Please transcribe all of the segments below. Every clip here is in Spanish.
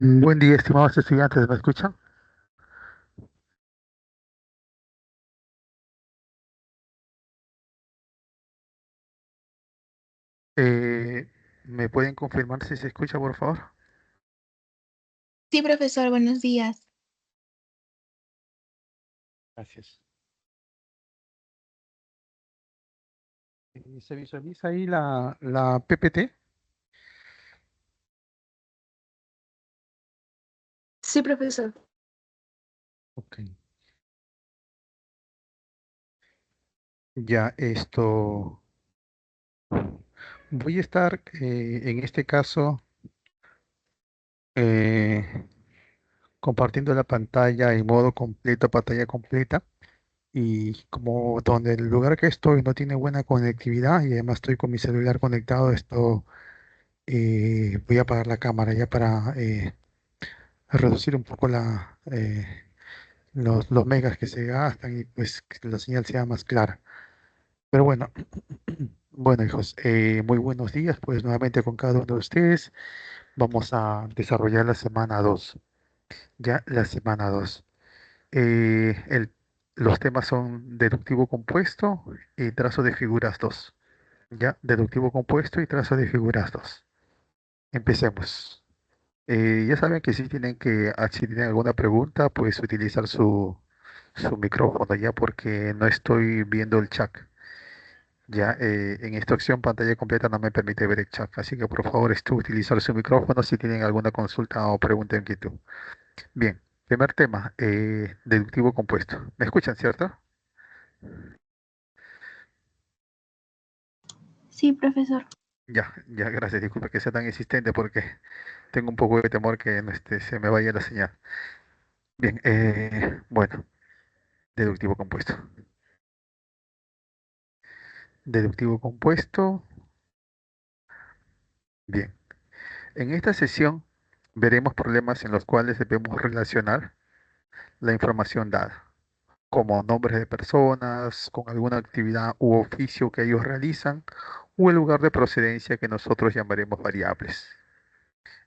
Buen día, estimados estudiantes, ¿me escuchan? Eh, ¿Me pueden confirmar si se escucha, por favor? Sí, profesor, buenos días. Gracias. ¿Se visualiza ahí la PPT? Sí, profesor. Ok. Ya esto. Voy a estar, en este caso, eh, compartiendo la pantalla en modo completo, pantalla completa. Y como donde el lugar que estoy no tiene buena conectividad y además estoy con mi celular conectado, voy a apagar la cámara ya para reducir un poco los megas que se gastan y pues que la señal sea más clara. Pero bueno, bueno hijos, muy buenos días, pues nuevamente con cada uno de ustedes vamos a desarrollar la semana 2 ya la semana 2. Los temas son deductivo compuesto y trazo de figuras 2. Ya, deductivo compuesto y trazo de figuras 2. Empecemos. Ya saben que si tienen alguna pregunta, pues utilizar su micrófono ya porque no estoy viendo el chat. Ya en esta opción pantalla completa no me permite ver el chat, así que por favor utilizar su micrófono si tienen alguna consulta o pregunta en inquietud. Bien, primer tema, deductivo compuesto. ¿Me escuchan, cierto? Sí, profesor. Ya, ya, gracias. Disculpe que sea tan insistente porque tengo un poco de temor que no, se me vaya la señal. Bien, bueno, deductivo compuesto. Deductivo compuesto. Bien. En esta sesión veremos problemas en los cuales debemos relacionar la información dada, como nombres de personas, con alguna actividad u oficio que ellos realizan, o el lugar de procedencia que nosotros llamaremos variables.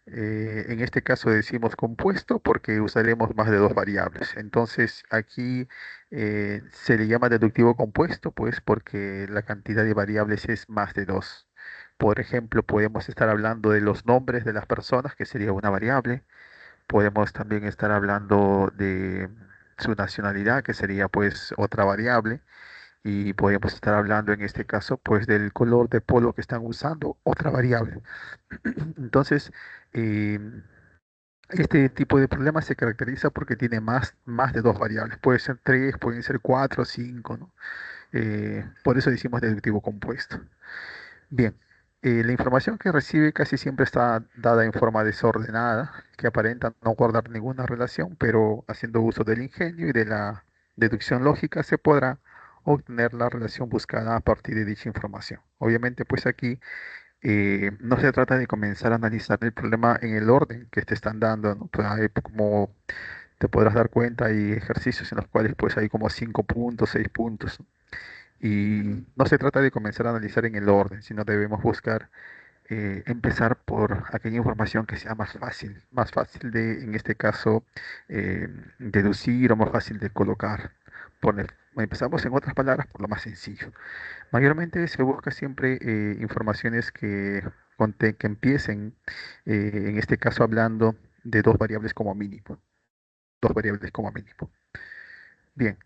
En este caso decimos compuesto porque usaremos más de dos variables. Entonces aquí se le llama deductivo compuesto, pues porque la cantidad de variables es más de dos. Por ejemplo, podemos estar hablando de los nombres de las personas, que sería una variable. Podemos también estar hablando de su nacionalidad, que sería pues otra variable. Y podemos estar hablando en este caso pues del color de polo que están usando, otra variable. Entonces, em, este tipo de problema se caracteriza porque tiene más de dos variables. Puede ser tres, pueden ser cuatro, cinco, ¿no? Por eso decimos deductivo compuesto. Bien, la información que recibe casi siempre está dada en forma desordenada, que aparenta no guardar ninguna relación, pero haciendo uso del ingenio y de la deducción lógica se podrá obtener la relación buscada a partir de dicha información. Obviamente, pues aquí no se trata de comenzar a analizar el problema en el orden que te están dando, ¿no? Pues hay, como te podrás dar cuenta, hay ejercicios en los cuales pues hay como 5 puntos, 6 puntos, ¿no? Y no se trata de comenzar a analizar en el orden, sino debemos buscar empezar por aquella información que sea más fácil de, en este caso, eh, deducir o más fácil de colocar. Empezamos en otras palabras por lo más sencillo. Mayormente se busca siempre informaciones que empiecen, en este caso hablando de dos variables como mínimo. Dos variables como mínimo. Bien,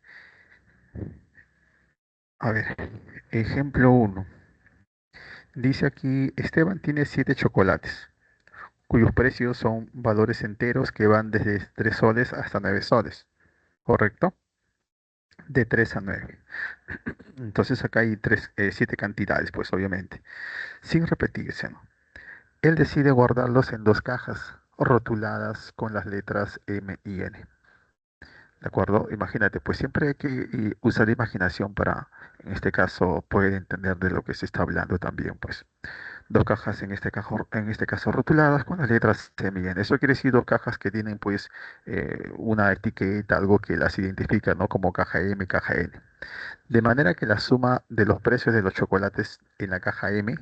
a ver, ejemplo uno. Dice aquí, Esteban tiene 7 chocolates, cuyos precios son valores enteros que van desde 3 soles hasta 9 soles, ¿correcto? De 3 a 9. Entonces acá hay 7 cantidades, pues obviamente, sin repetirse, ¿no? Él decide guardarlos en dos cajas rotuladas con las letras M y N. ¿De acuerdo? Imagínate, pues siempre hay que usar imaginación para, en este caso, poder entender de lo que se está hablando también, pues. Dos cajas en este caso rotuladas con las letras M y N. Eso quiere decir dos cajas que tienen, pues, una etiqueta, algo que las identifica, ¿no? Como caja M, caja N. De manera que la suma de los precios de los chocolates en la caja M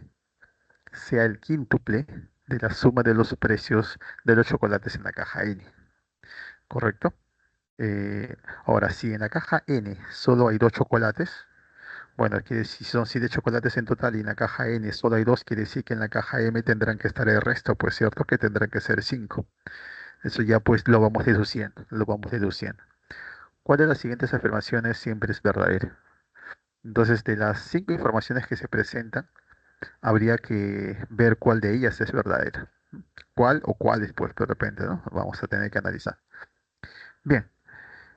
sea el quíntuple de la suma de los precios de los chocolates en la caja N, ¿correcto? Ahora, si en la caja N solo hay dos chocolates, bueno, quiere decir, si son 7 chocolates en total y en la caja N solo hay dos, quiere decir que en la caja M tendrán que estar el resto, pues cierto que tendrán que ser 5. Eso ya pues lo vamos deduciendo, lo vamos deduciendo. ¿Cuál de las siguientes afirmaciones siempre es verdadera? Entonces, de las 5 informaciones que se presentan, habría que ver cuál de ellas es verdadera. ¿Cuál o cuáles, pues, de repente, ¿no? Vamos a tener que analizar. Bien,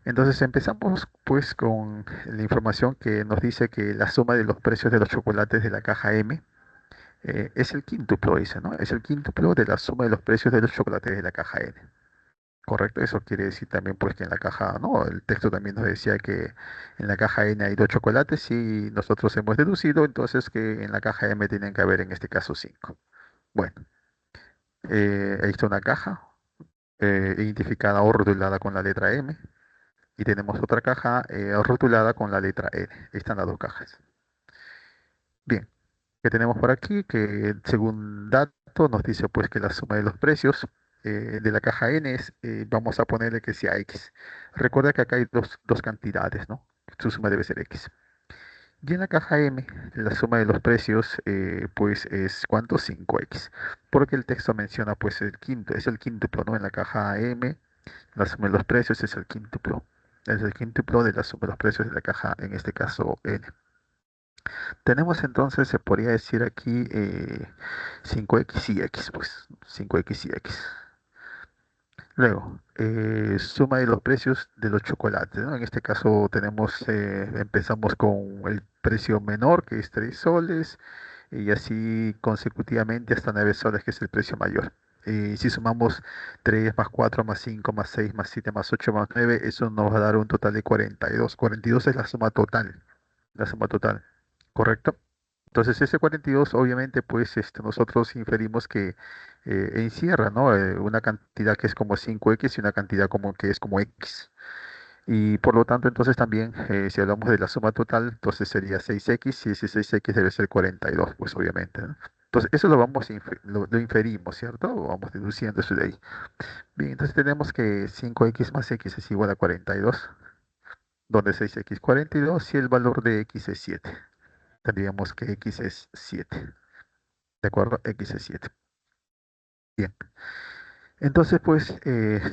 entonces empezamos pues con la información que nos dice que la suma de los precios de los chocolates de la caja M es el quíntuplo, dice, ¿no? Es el quíntuplo de la suma de los precios de los chocolates de la caja N. Correcto, eso quiere decir también pues que en la caja, ¿no? El texto también nos decía que en la caja N hay dos chocolates y nosotros hemos deducido entonces que en la caja M tienen que haber en este caso 5. Bueno, ahí está una caja identificada o rotulada con la letra M y tenemos otra caja rotulada con la letra N. Ahí están las dos cajas. Bien, ¿qué tenemos por aquí? Que según dato nos dice pues que la suma de los precios de la caja N es, vamos a ponerle que sea X. Recuerda que acá hay dos cantidades, ¿no? Su suma debe ser X. Y en la caja M, la suma de los precios, pues es ¿cuánto? 5X. Porque el texto menciona pues el quinto, es el quíntuplo, ¿no? En la caja M, la suma de los precios es el quíntuplo. Es el quíntuplo de la suma de los precios de la caja, en este caso N. Tenemos entonces, se podría decir aquí 5X y X, pues 5X y X. Luego, suma de los precios de los chocolates, ¿no? En este caso tenemos, empezamos con el precio menor, que es 3 soles, y así consecutivamente hasta 9 soles, que es el precio mayor. Si sumamos 3 más 4 más 5 más 6 más 7 más 8 más 9, eso nos va a dar un total de 42. 42 es la suma total, ¿correcto? Entonces ese 42 obviamente pues nosotros inferimos que encierra, ¿no? Una cantidad que es como 5X y una cantidad como que es como X. Y por lo tanto entonces también si hablamos de la suma total, entonces sería 6X y ese 6X debe ser 42 pues obviamente, ¿no? Entonces eso lo vamos lo inferimos, ¿cierto? O vamos deduciendo eso de ahí. Bien, entonces tenemos que 5X más X es igual a 42, donde 6X 42 y el valor de X es 7. Tendríamos que X es 7. ¿De acuerdo? X es 7. Bien. Entonces, pues,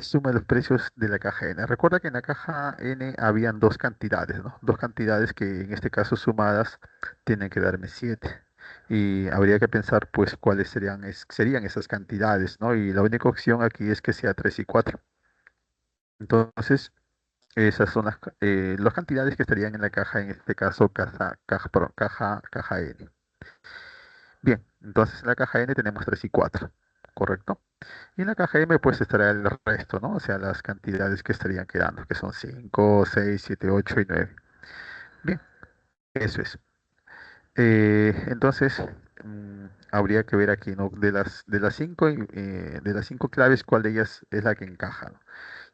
suma los precios de la caja N. Recuerda que en la caja N habían dos cantidades, ¿no? Dos cantidades que en este caso sumadas tienen que darme 7. Y habría que pensar, pues, cuáles serían esas cantidades, ¿no? Y la única opción aquí es que sea 3 y 4. Entonces, esas son las cantidades que estarían en la caja, en este caso, caja N. Bien, entonces en la caja N tenemos 3 y 4, ¿correcto? Y en la caja M pues estará el resto, ¿no? O sea, las cantidades que estarían quedando, que son 5, 6, 7, 8 y 9. Bien, eso es. Entonces, habría que ver aquí, ¿no? De las cinco claves, ¿cuál de ellas es la que encaja, ¿no?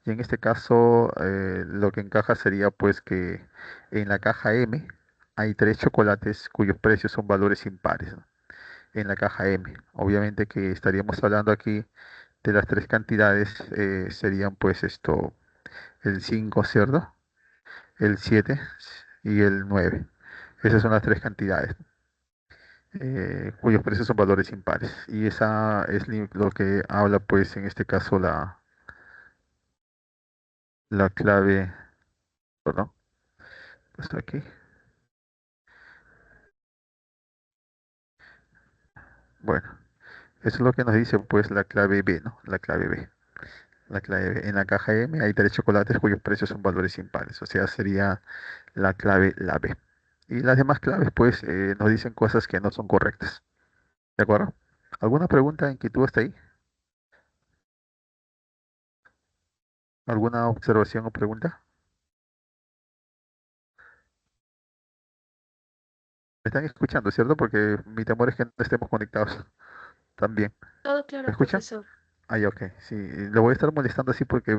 Y en este caso, lo que encaja sería pues que en la caja M hay tres chocolates cuyos precios son valores impares, ¿no? En la caja M. Obviamente que estaríamos hablando aquí de las tres cantidades, serían pues el 5, ¿cierto? El 7 y el 9. Esas son las tres cantidades, cuyos precios son valores impares. Y esa es lo que habla pues en este caso la clave, ¿no? Está aquí. Bueno, eso es lo que nos dice pues la clave B, ¿no? La clave B. La clave, en la caja M hay tres chocolates cuyos precios son valores impares, o sea, sería la clave la B. Y las demás claves, pues, nos dicen cosas que no son correctas. ¿De acuerdo? ¿Alguna pregunta, inquietud hasta ahí? ¿Alguna observación o pregunta? Me están escuchando, ¿cierto? Porque mi temor es que no estemos conectados también. Todo ¿Me claro, escuchan? profesor. Ay, ok, sí, lo voy a estar molestando así porque,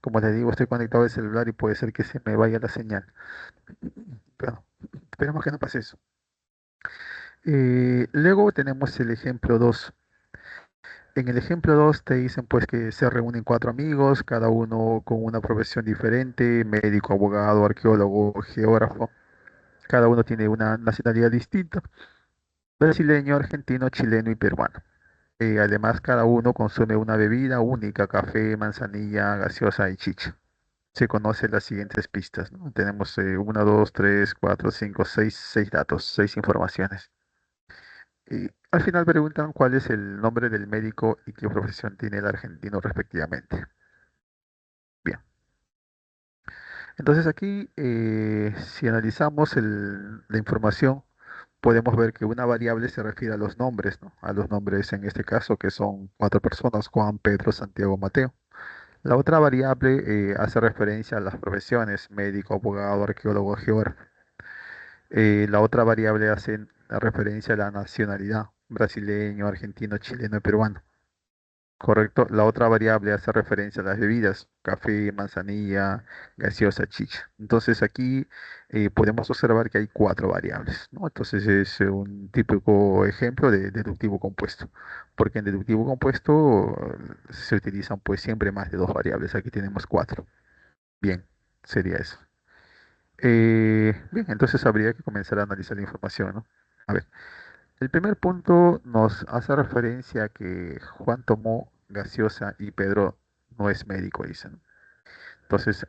como les digo, estoy conectado al celular y puede ser que se me vaya la señal. Pero esperemos que no pase eso. Luego tenemos el ejemplo 2. En el ejemplo 2 te dicen pues que se reúnen cuatro amigos, cada uno con una profesión diferente, médico, abogado, arqueólogo, geógrafo. Cada uno tiene una nacionalidad distinta, brasileño, argentino, chileno y peruano. Además, cada uno consume una bebida única, café, manzanilla, gaseosa y chicha. Se conocen las siguientes pistas, ¿no? Tenemos 1, 2, 3, 4, 5, 6, 6 datos, 6 informaciones. Y al final preguntan cuál es el nombre del médico y qué profesión tiene el argentino respectivamente. Bien, entonces aquí si analizamos la información, podemos ver que una variable se refiere a los nombres, ¿no? A los nombres en este caso que son cuatro personas, Juan, Pedro, Santiago, Mateo. La otra variable hace referencia a las profesiones, médico, abogado, arqueólogo, geógrafo. La otra variable hace referencia a la nacionalidad, brasileño, argentino, chileno y peruano. Correcto. La otra variable hace referencia a las bebidas, café, manzanilla, gaseosa, chicha. Entonces aquí podemos observar que hay cuatro variables, ¿no? Entonces es un típico ejemplo de deductivo compuesto, porque en deductivo compuesto se utilizan pues siempre más de dos variables. Aquí tenemos cuatro. Bien, sería eso. Bien, entonces habría que comenzar a analizar la información, ¿no? A ver, el primer punto nos hace referencia a que Juan tomó gaseosa y Pedro no es médico, dicen. Entonces,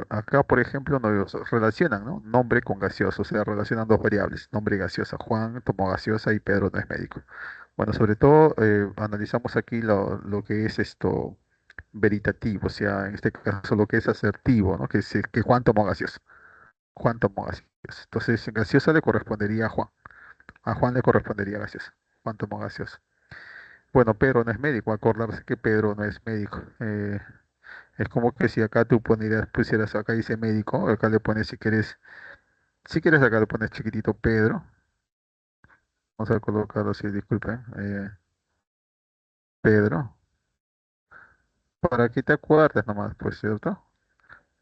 acá, por ejemplo, nos relacionan, ¿no? Nombre con gaseosa, o sea, relacionan dos variables, nombre y gaseosa. Juan tomó gaseosa y Pedro no es médico. Bueno, sobre todo, analizamos aquí lo que es esto veritativo, o sea, en este caso lo que es asertivo, ¿no? Que Juan tomó gaseosa. Juan tomó gaseosa. Entonces, gaseosa le correspondería a Juan. A Juan le correspondería gaseosa. Juan tomó gaseosa. Bueno, Pedro no es médico. Acordarse que Pedro no es médico. Es como que si acá tú pusieras acá dice médico, acá le pones si quieres acá le pones chiquitito Pedro. Vamos a colocarlo así, disculpen. Pedro. Para que te acuerdes nomás, pues, ¿cierto?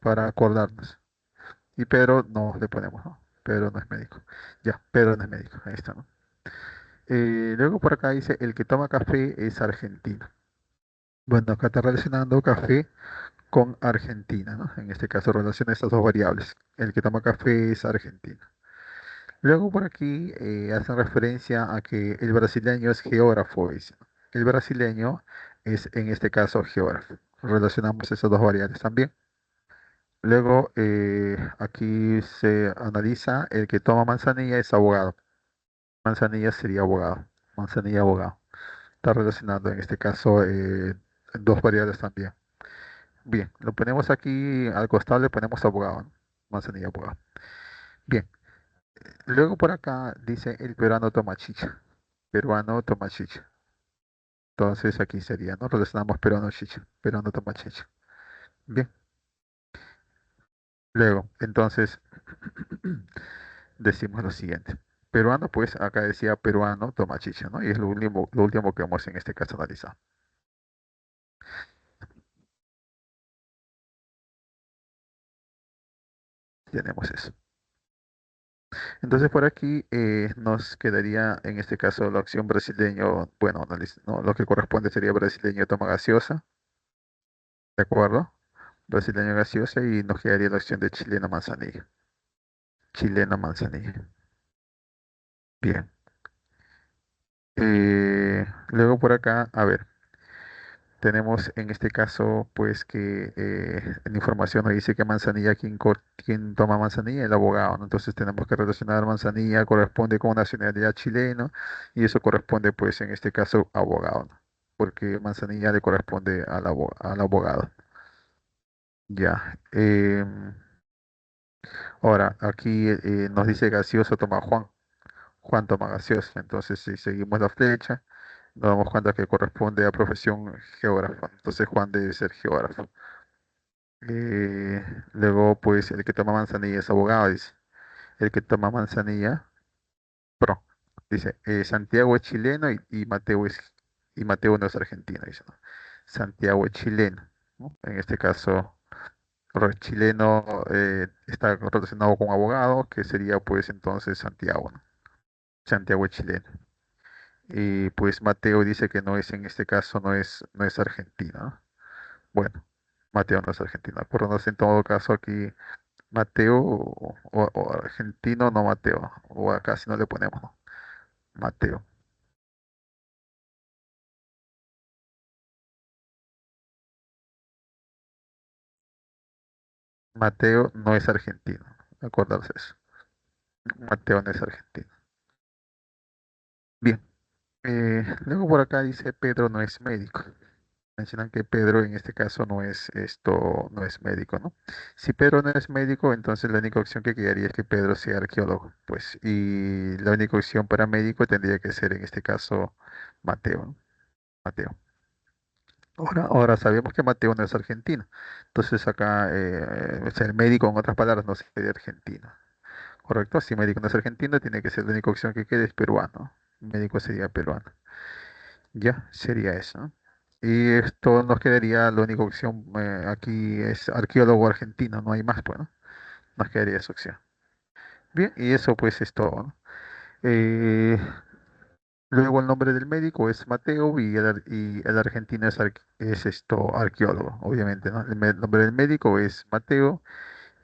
Para acordarnos. Y Pedro no le ponemos, ¿no? Pedro no es médico. Ya, Pedro no es médico. Ahí está, ¿no? Luego por acá dice, el que toma café es argentino. Bueno, acá está relacionando café con Argentina, ¿no? En este caso relaciona estas dos variables. El que toma café es argentino. Luego por aquí hacen referencia a que el brasileño es geógrafo, dice, ¿no? El brasileño es en este caso geógrafo. Relacionamos esas dos variables también. Luego aquí se analiza el que toma manzanilla es abogado. Manzanilla sería abogado. Manzanilla abogado. Está relacionando en este caso dos variables también. Bien, lo ponemos aquí al costado, le ponemos abogado, ¿no? Manzanilla abogado. Bien, luego por acá dice el peruano toma chicha. Peruano toma chicha. Entonces aquí sería, ¿no? Relacionamos peruano chicha. Peruano toma chicha. Bien, luego, entonces decimos lo siguiente. Peruano, pues acá decía peruano toma chicha, ¿no? Y es lo último que vamos en este caso analizar. Tenemos eso. Entonces por aquí nos quedaría en este caso la opción brasileño, bueno, no, lo que corresponde sería brasileño toma gaseosa, ¿de acuerdo? Brasileño gaseosa y nos quedaría la opción de chileno manzanilla. Chileno manzanilla. Bien. Luego por acá, a ver, tenemos en este caso pues que la información nos dice que manzanilla, quien toma manzanilla, el abogado, ¿no? Entonces tenemos que relacionar manzanilla, corresponde con nacionalidad chileno y eso corresponde pues en este caso abogado, ¿no? Porque manzanilla le corresponde al abogado. Ya. Ahora, aquí nos dice gaseoso toma Juan. Juan toma gaseoso. Entonces, si seguimos la flecha, nos damos cuenta que corresponde a profesión geógrafo. Entonces, Juan debe ser geógrafo. Eh, Luego, pues, el que toma manzanilla es abogado, dice. El que toma manzanilla, pro. Dice, Santiago es chileno y Mateo no es argentino, dice, ¿no? Santiago es chileno, ¿no? En este caso, chileno está relacionado con abogado, que sería pues entonces Santiago, ¿no? Santiago es chileno. Y pues Mateo dice que no es, en este caso, no es argentino, ¿no? Bueno, Mateo no es argentino. Acuérdanos en todo caso aquí, Mateo o argentino, no Mateo. O acá si no le ponemos, ¿no? Mateo. Mateo no es argentino. Acordarse eso. Mateo no es argentino. Bien. Luego por acá dice Pedro no es médico. Mencionan que Pedro en este caso no es médico, ¿no? Si Pedro no es médico, entonces la única opción que quedaría es que Pedro sea arqueólogo, pues, y la única opción para médico tendría que ser en este caso Mateo, ¿no? Mateo. Ahora sabemos que Mateo no es argentino, entonces acá ser médico en otras palabras no sería argentino, ¿correcto? Si médico no es argentino, tiene que ser la única opción que quede es peruano, médico sería peruano. Ya, sería eso, ¿no? Y esto nos quedaría, la única opción aquí es arqueólogo argentino, no hay más, pues, ¿no? Nos quedaría esa opción. Bien, y eso pues es todo, ¿no? Eh, Luego el nombre del médico es Mateo y el argentino es esto, arqueólogo, obviamente, ¿no? Nombre del médico es Mateo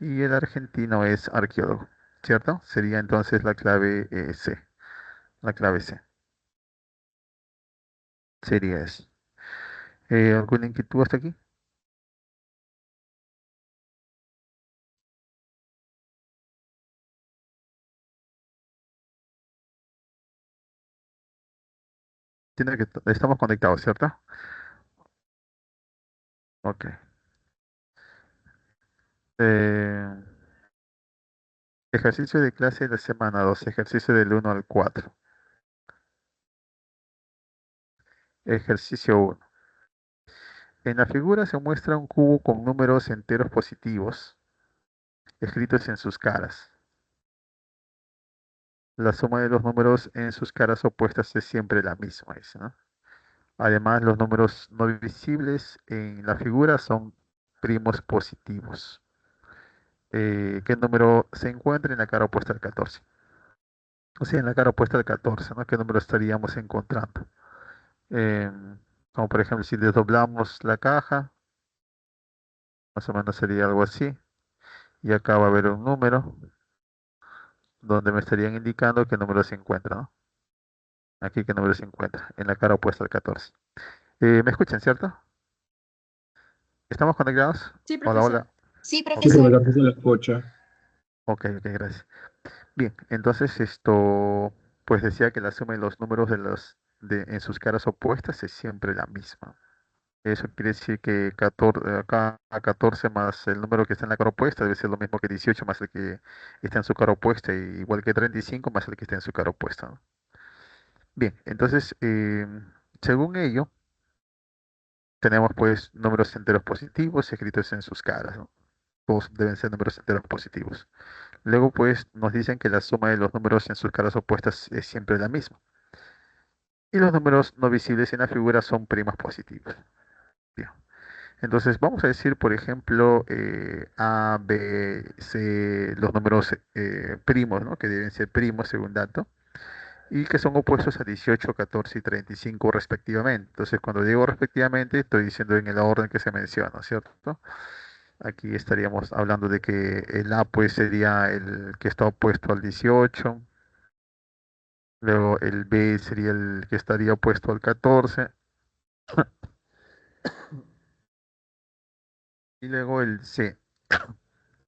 y el argentino es arqueólogo, ¿cierto? Sería entonces la clave C, la clave C, sería eso. ¿Alguna inquietud hasta aquí? Estamos conectados, ¿cierto? Ok. Eh, Ejercicio de clase de la semana 2, ejercicio del 1 al 4. Ejercicio 1. En la figura se muestra un cubo con números enteros positivos escritos en sus caras. La suma de los números en sus caras opuestas es siempre la misma, dice, ¿no? Además, los números no visibles en la figura son primos positivos. ¿Qué número se encuentra en la cara opuesta al 14? O sea, en la cara opuesta al 14, ¿no? ¿Qué número estaríamos encontrando? Como por ejemplo, si desdoblamos la caja, más o menos sería algo así. Y acá va a haber un número donde me estarían indicando qué número se encuentra, ¿no? Aquí qué número se encuentra, en la cara opuesta al 14. ¿Me escuchan, cierto? ¿Estamos conectados? Sí, Hola, profesor. hola. Sí, Sí, Ok, profesor. profesor, sí se lo escucha. ok, gracias. Bien, entonces esto, pues decía que la suma de los números en sus caras opuestas es siempre la misma. Eso quiere decir que 14, acá a 14 más el número que está en la cara opuesta debe ser lo mismo que 18 más el que está en su cara opuesta, igual que 35 más el que está en su cara opuesta, ¿no? Bien, entonces, según ello, tenemos pues números enteros positivos escritos en sus caras, ¿no? Todos deben ser números enteros positivos. Luego pues nos dicen que la suma de los números en sus caras opuestas es siempre la misma. Y los números no visibles en la figura son primas positivas. Bien. Entonces vamos a decir, por ejemplo, A, B, C, los números primos, ¿no? Que deben ser primos según dato, y que son opuestos a 18, 14 y 35 respectivamente. Entonces cuando digo respectivamente, estoy diciendo en el orden que se menciona, ¿cierto? Aquí estaríamos hablando de que el A pues sería el que está opuesto al 18, luego el B sería el que estaría opuesto al 14, y luego el C,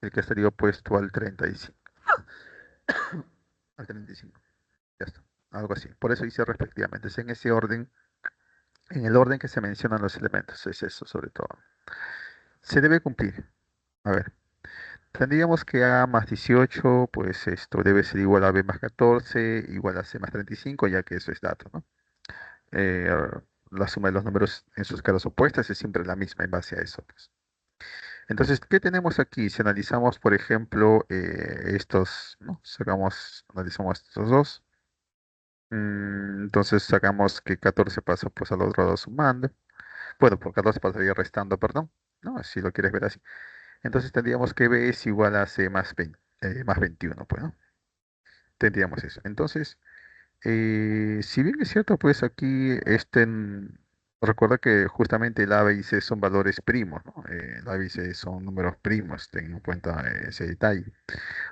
el que estaría opuesto al 35. Al 35. Ya está. Algo así. Por eso dice respectivamente. Es en ese orden, en el orden que se mencionan los elementos. Es eso sobre todo. Se debe cumplir. A ver. Tendríamos que A más 18, pues esto debe ser igual a B más 14, igual a C más 35, ya que eso es dato, ¿no? Eh, la suma de los números en sus caras opuestas es siempre la misma en base a eso, pues. Entonces, ¿qué tenemos aquí? Si analizamos, por ejemplo, estos, ¿no? Analizamos estos dos. Entonces sacamos que 14 pasa pues al otro lado sumando. Bueno, por 14 pasaría restando, perdón. ¿No? Si lo quieres ver así. Entonces tendríamos que B es igual a C más 20, más 21, pues, ¿no? Tendríamos eso. Entonces, Si bien es cierto, pues aquí recuerda que justamente el A, B y C son valores primos, ¿no? El A, B y C son números primos, ten en cuenta ese detalle.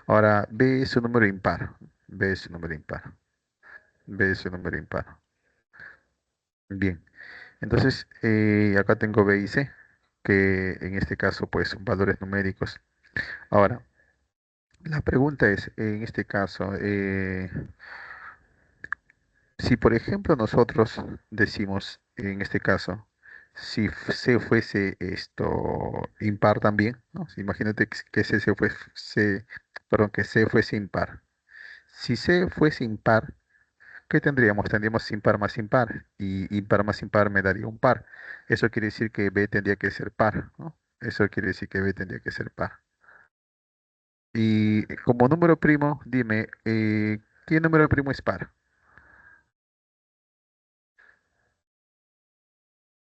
Ahora, B es un número impar, B es un número impar, B es un número impar. Bien, entonces acá tengo B y C, que en este caso pues son valores numéricos. Ahora, la pregunta es, en este caso, si por ejemplo nosotros decimos, en este caso, si C fuese esto impar también, ¿no? Si imagínate que perdón, que C fuese impar. Si C fuese impar, ¿qué tendríamos? Tendríamos impar más impar y impar más impar me daría un par. Eso quiere decir que B tendría que ser par, ¿no? Eso quiere decir que B tendría que ser par. Y como número primo, dime, ¿qué número primo es par?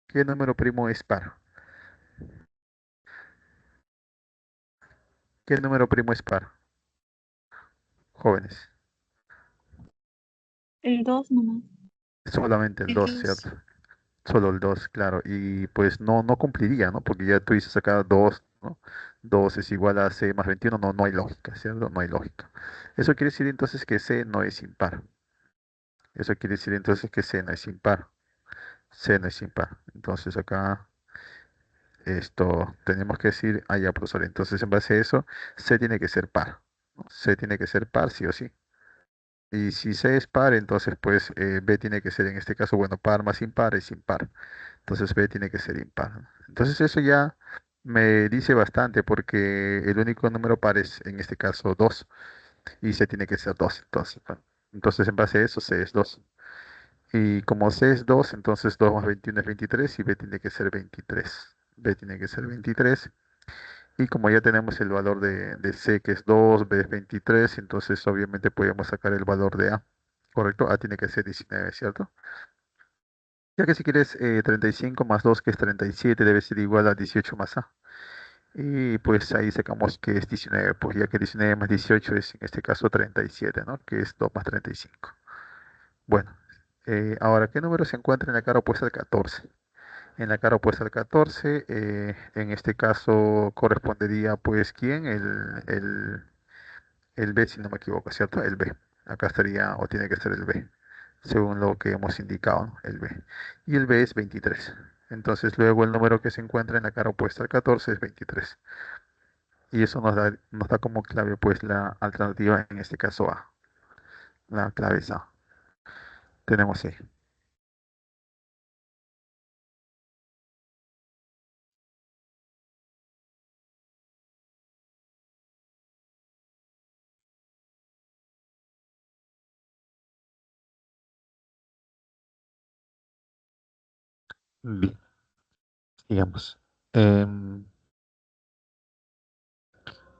¿Qué número primo es par? ¿Qué número primo es par? Jóvenes. El 2 nomás. Solamente el El 2, 2. ¿cierto? Solo el 2, claro. Y pues no cumpliría, ¿no? Porque ya tú dices acá 2, ¿no? 2 es igual a C más 21, no hay lógica, ¿cierto? No hay lógica. Eso quiere decir entonces que C no es impar. Eso quiere decir entonces que C no es impar. C no es impar. Entonces acá esto tenemos que decir, ah, ya, profesor. Entonces en base a eso, C tiene que ser par, ¿no? C tiene que ser par, sí o sí. Y si C es par, entonces pues B tiene que ser en este caso, bueno, par más impar es impar. Entonces B tiene que ser impar, ¿no? Entonces eso ya me dice bastante porque el único número par es en este caso 2 y C tiene que ser 2. Entonces, bueno, entonces en base a eso C es 2. Y como C es 2, entonces 2 más 21 es 23 y B tiene que ser 23. B tiene que ser 23. Y como ya tenemos el valor de C que es 2, B es 23, entonces obviamente podemos sacar el valor de A. ¿Correcto? A tiene que ser 19, ¿cierto? Ya que si quieres 35 más 2 que es 37 debe ser igual a 18 más A. Y pues ahí sacamos que es 19, pues ya que 19 más 18 es en este caso 37, ¿no? Que es 2 más 35. Bueno, ahora, ¿qué número se encuentra en la cara opuesta al 14? En la cara opuesta al 14, en este caso correspondería pues ¿quién? El B, si no me equivoco, ¿cierto? El B. Acá estaría, o tiene que ser el B, según lo que hemos indicado, ¿no? El B. Y el B es 23. Entonces luego el número que se encuentra en la cara opuesta al 14 es 23. Y eso nos da como clave pues la alternativa, en este caso A. La clave es A. Tenemos E. Bien, digamos. Em,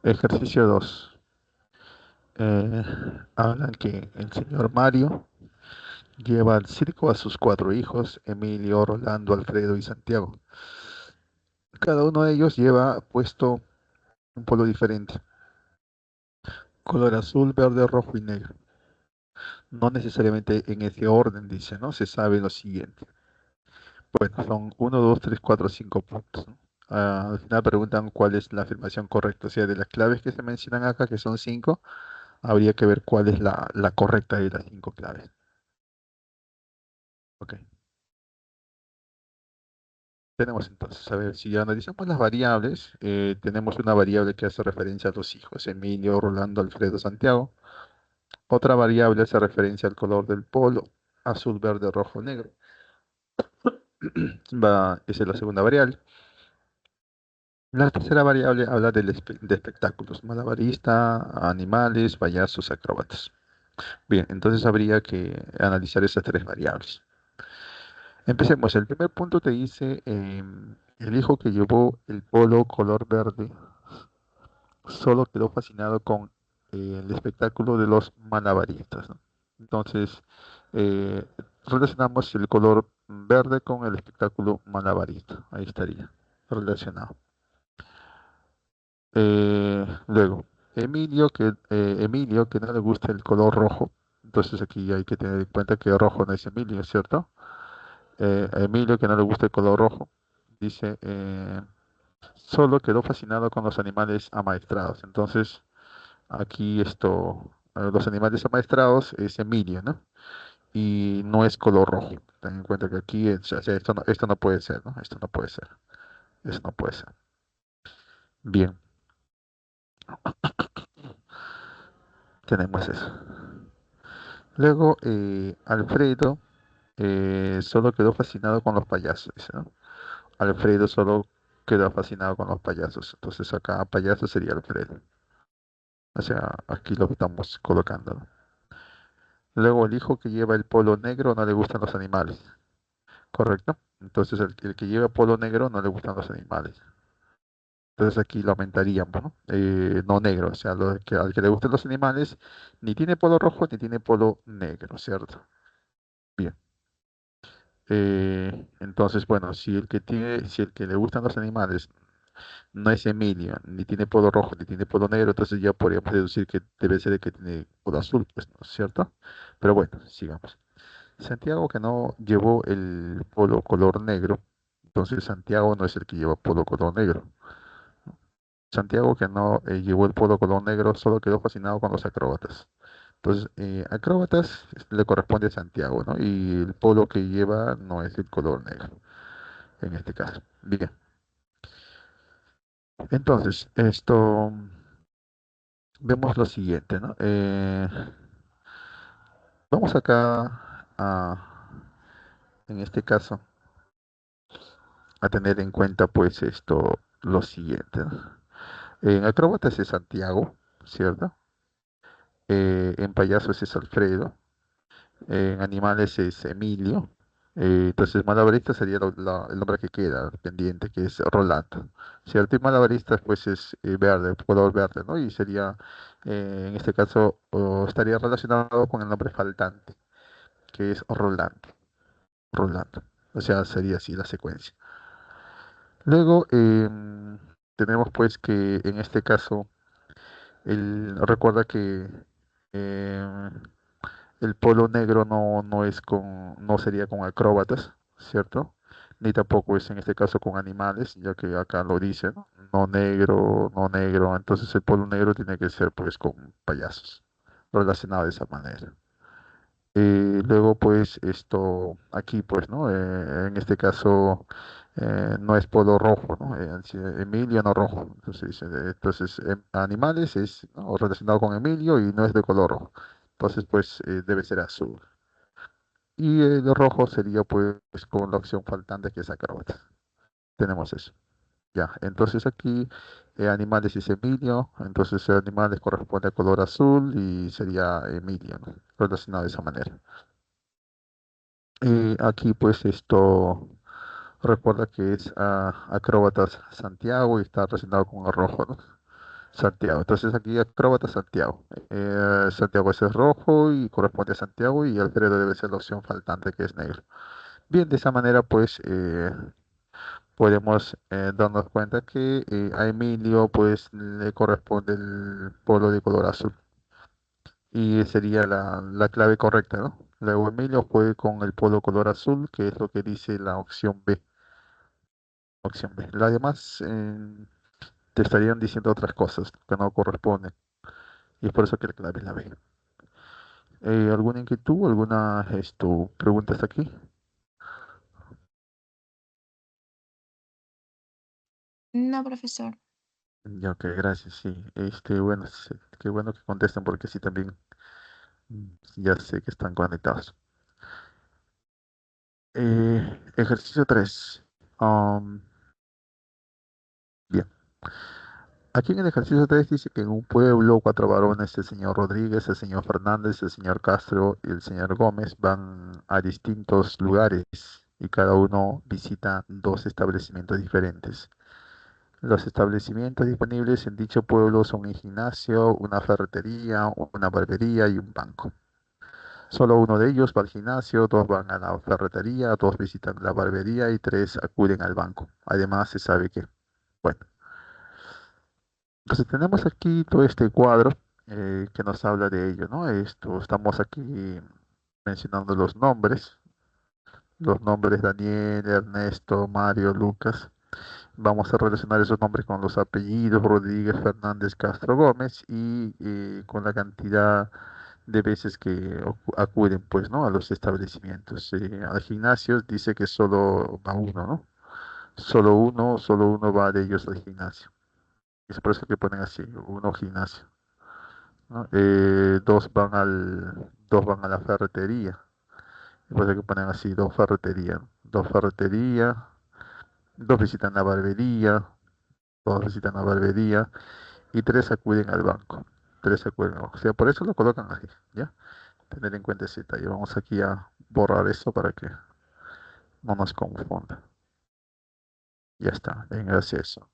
Ejercicio 2. Eh, Hablan que el señor Mario lleva al circo a sus cuatro hijos, Emilio, Rolando, Alfredo y Santiago. Cada uno de ellos lleva puesto un polo diferente, color azul, verde, rojo y negro. No necesariamente en ese orden, dice, ¿no? Se sabe lo siguiente. Bueno, son uno, 2, 3, 4, 5 puntos, ¿no? Al final preguntan cuál es la afirmación correcta. O sea, de las claves que se mencionan acá, que son 5, habría que ver cuál es la correcta de las 5 claves. Ok. Tenemos entonces, a ver, si analizamos las variables, tenemos una variable que hace referencia a los hijos, Emilio, Rolando, Alfredo, Santiago. Otra variable hace referencia al color del polo, azul, verde, rojo, negro. Esa es la segunda variable. La tercera variable habla de espectáculos, malabarista, animales, payasos, acróbatas. Bien, entonces habría que analizar esas tres variables. Empecemos. El primer punto te dice, el hijo que llevó el polo color verde solo quedó fascinado con el espectáculo de los malabaristas, ¿no? Entonces, eh, relacionamos el color verde con el espectáculo malabarista. Ahí estaría relacionado. Luego, Emilio, que no le gusta el color rojo, Entonces aquí hay que tener en cuenta que rojo no es Emilio, ¿cierto? A Emilio, que no le gusta el color rojo, dice, solo quedó fascinado con los animales amaestrados. Entonces, aquí los animales amaestrados es Emilio, ¿no? Y no es color rojo. Ten en cuenta que aquí, o sea, esto no puede ser, ¿no? Esto no puede ser. Eso no puede ser. Bien, tenemos eso. Luego, Alfredo solo quedó fascinado con los payasos, dice, ¿no? Alfredo solo quedó fascinado con los payasos. Entonces acá payaso sería Alfredo. O sea, aquí lo estamos colocando, ¿no? Luego el hijo que lleva el polo negro no le gustan los animales, ¿correcto? Entonces el que lleva polo negro no le gustan los animales. Entonces aquí lo aumentaríamos, ¿no? No negro, o sea, al que le gustan los animales ni tiene polo rojo ni tiene polo negro, ¿cierto? Bien. Entonces, bueno, si el que le gustan los animales no es Emilio, ni tiene polo rojo, ni tiene polo negro, entonces ya podríamos deducir que debe ser el que tiene polo azul, pues, ¿no es cierto? Pero bueno, sigamos. Santiago que no llevó el polo color negro, entonces Santiago no es el que lleva polo color negro. Santiago que no llevó el polo color negro solo quedó fascinado con los acróbatas. Entonces, acróbatas le corresponde a Santiago, ¿no? Y el polo que lleva no es el color negro, en este caso. Bien, entonces, vemos lo siguiente, ¿no? Vamos acá en este caso, a tener en cuenta, pues, lo siguiente, ¿no? En acróbatas es Santiago, ¿cierto? En payasos es Alfredo. En animales es Emilio. Entonces, malabarista sería el nombre que queda pendiente, que es Rolando. ¿Cierto? Y malabarista, pues, es verde, color verde, ¿no? Y sería, en este caso, estaría relacionado con el nombre faltante, que es Rolando. Rolando. O sea, sería así la secuencia. Luego, tenemos, pues, que en este caso, recuerda que em, el polo negro no sería con acróbatas, ¿cierto? Ni tampoco es en este caso con animales, ya que acá lo dice, ¿no? No negro, no negro. Entonces el polo negro tiene que ser pues con payasos, relacionado de esa manera. Luego pues aquí pues, ¿no? En este caso no es polo rojo, ¿no? Emilio no rojo. Entonces animales es, ¿no? relacionado con Emilio y no es de color rojo. Entonces pues debe ser azul. Y el rojo sería pues con la opción faltante que es acróbata. Tenemos eso. Ya, entonces aquí animales es Emilio, entonces animales corresponde a color azul y sería Emilio, ¿no? Relacionado de esa manera. Aquí pues recuerda que es acróbatas Santiago y está relacionado con el rojo, ¿no? Santiago. Entonces aquí acróbata Santiago. Santiago ese es rojo y corresponde a Santiago y Alfredo debe ser la opción faltante que es negro. Bien, de esa manera pues podemos darnos cuenta que a Emilio pues le corresponde el polo de color azul y sería la clave correcta, ¿no? Luego Emilio fue con el polo color azul, que es lo que dice la opción B. Opción B. Las demás te estarían diciendo otras cosas que no corresponden y es por eso que la clave es la B. ¿Alguna inquietud, alguna pregunta hasta aquí? No, profesor. Ya, ok, gracias, sí. Bueno, sí, qué bueno que contesten porque sí también ya sé que están conectados. Ejercicio 3. Bien, aquí en el ejercicio 3 dice que en un pueblo cuatro varones, el señor Rodríguez, el señor Fernández, el señor Castro y el señor Gómez van a distintos lugares y cada uno visita dos establecimientos diferentes. Los establecimientos disponibles en dicho pueblo son un gimnasio, una ferretería, una barbería y un banco. Solo uno de ellos va al gimnasio, dos van a la ferretería, dos visitan la barbería y tres acuden al banco. Además, se sabe que, bueno, entonces tenemos aquí todo este cuadro. que nos habla de ello, ¿no? Estamos aquí mencionando los nombres Daniel, Ernesto, Mario, Lucas. Vamos a relacionar esos nombres con los apellidos Rodríguez, Fernández, Castro, Gómez y con la cantidad de veces que acuden, pues, ¿no? A los establecimientos. Al gimnasio dice que solo va uno, ¿no? Solo uno va de ellos al gimnasio. Es por eso que ponen así, uno gimnasio, ¿no? Dos van a la ferretería. Es por eso que ponen así, dos ferreterías, ¿no? Dos ferretería, dos visitan la barbería, dos visitan la barbería y tres acuden al banco. Tres acuden, o sea, por eso lo colocan así, ¿ya? Tener en cuenta ese detalle. Vamos aquí a borrar eso para que no nos confunda. Ya está, venga, hacia eso.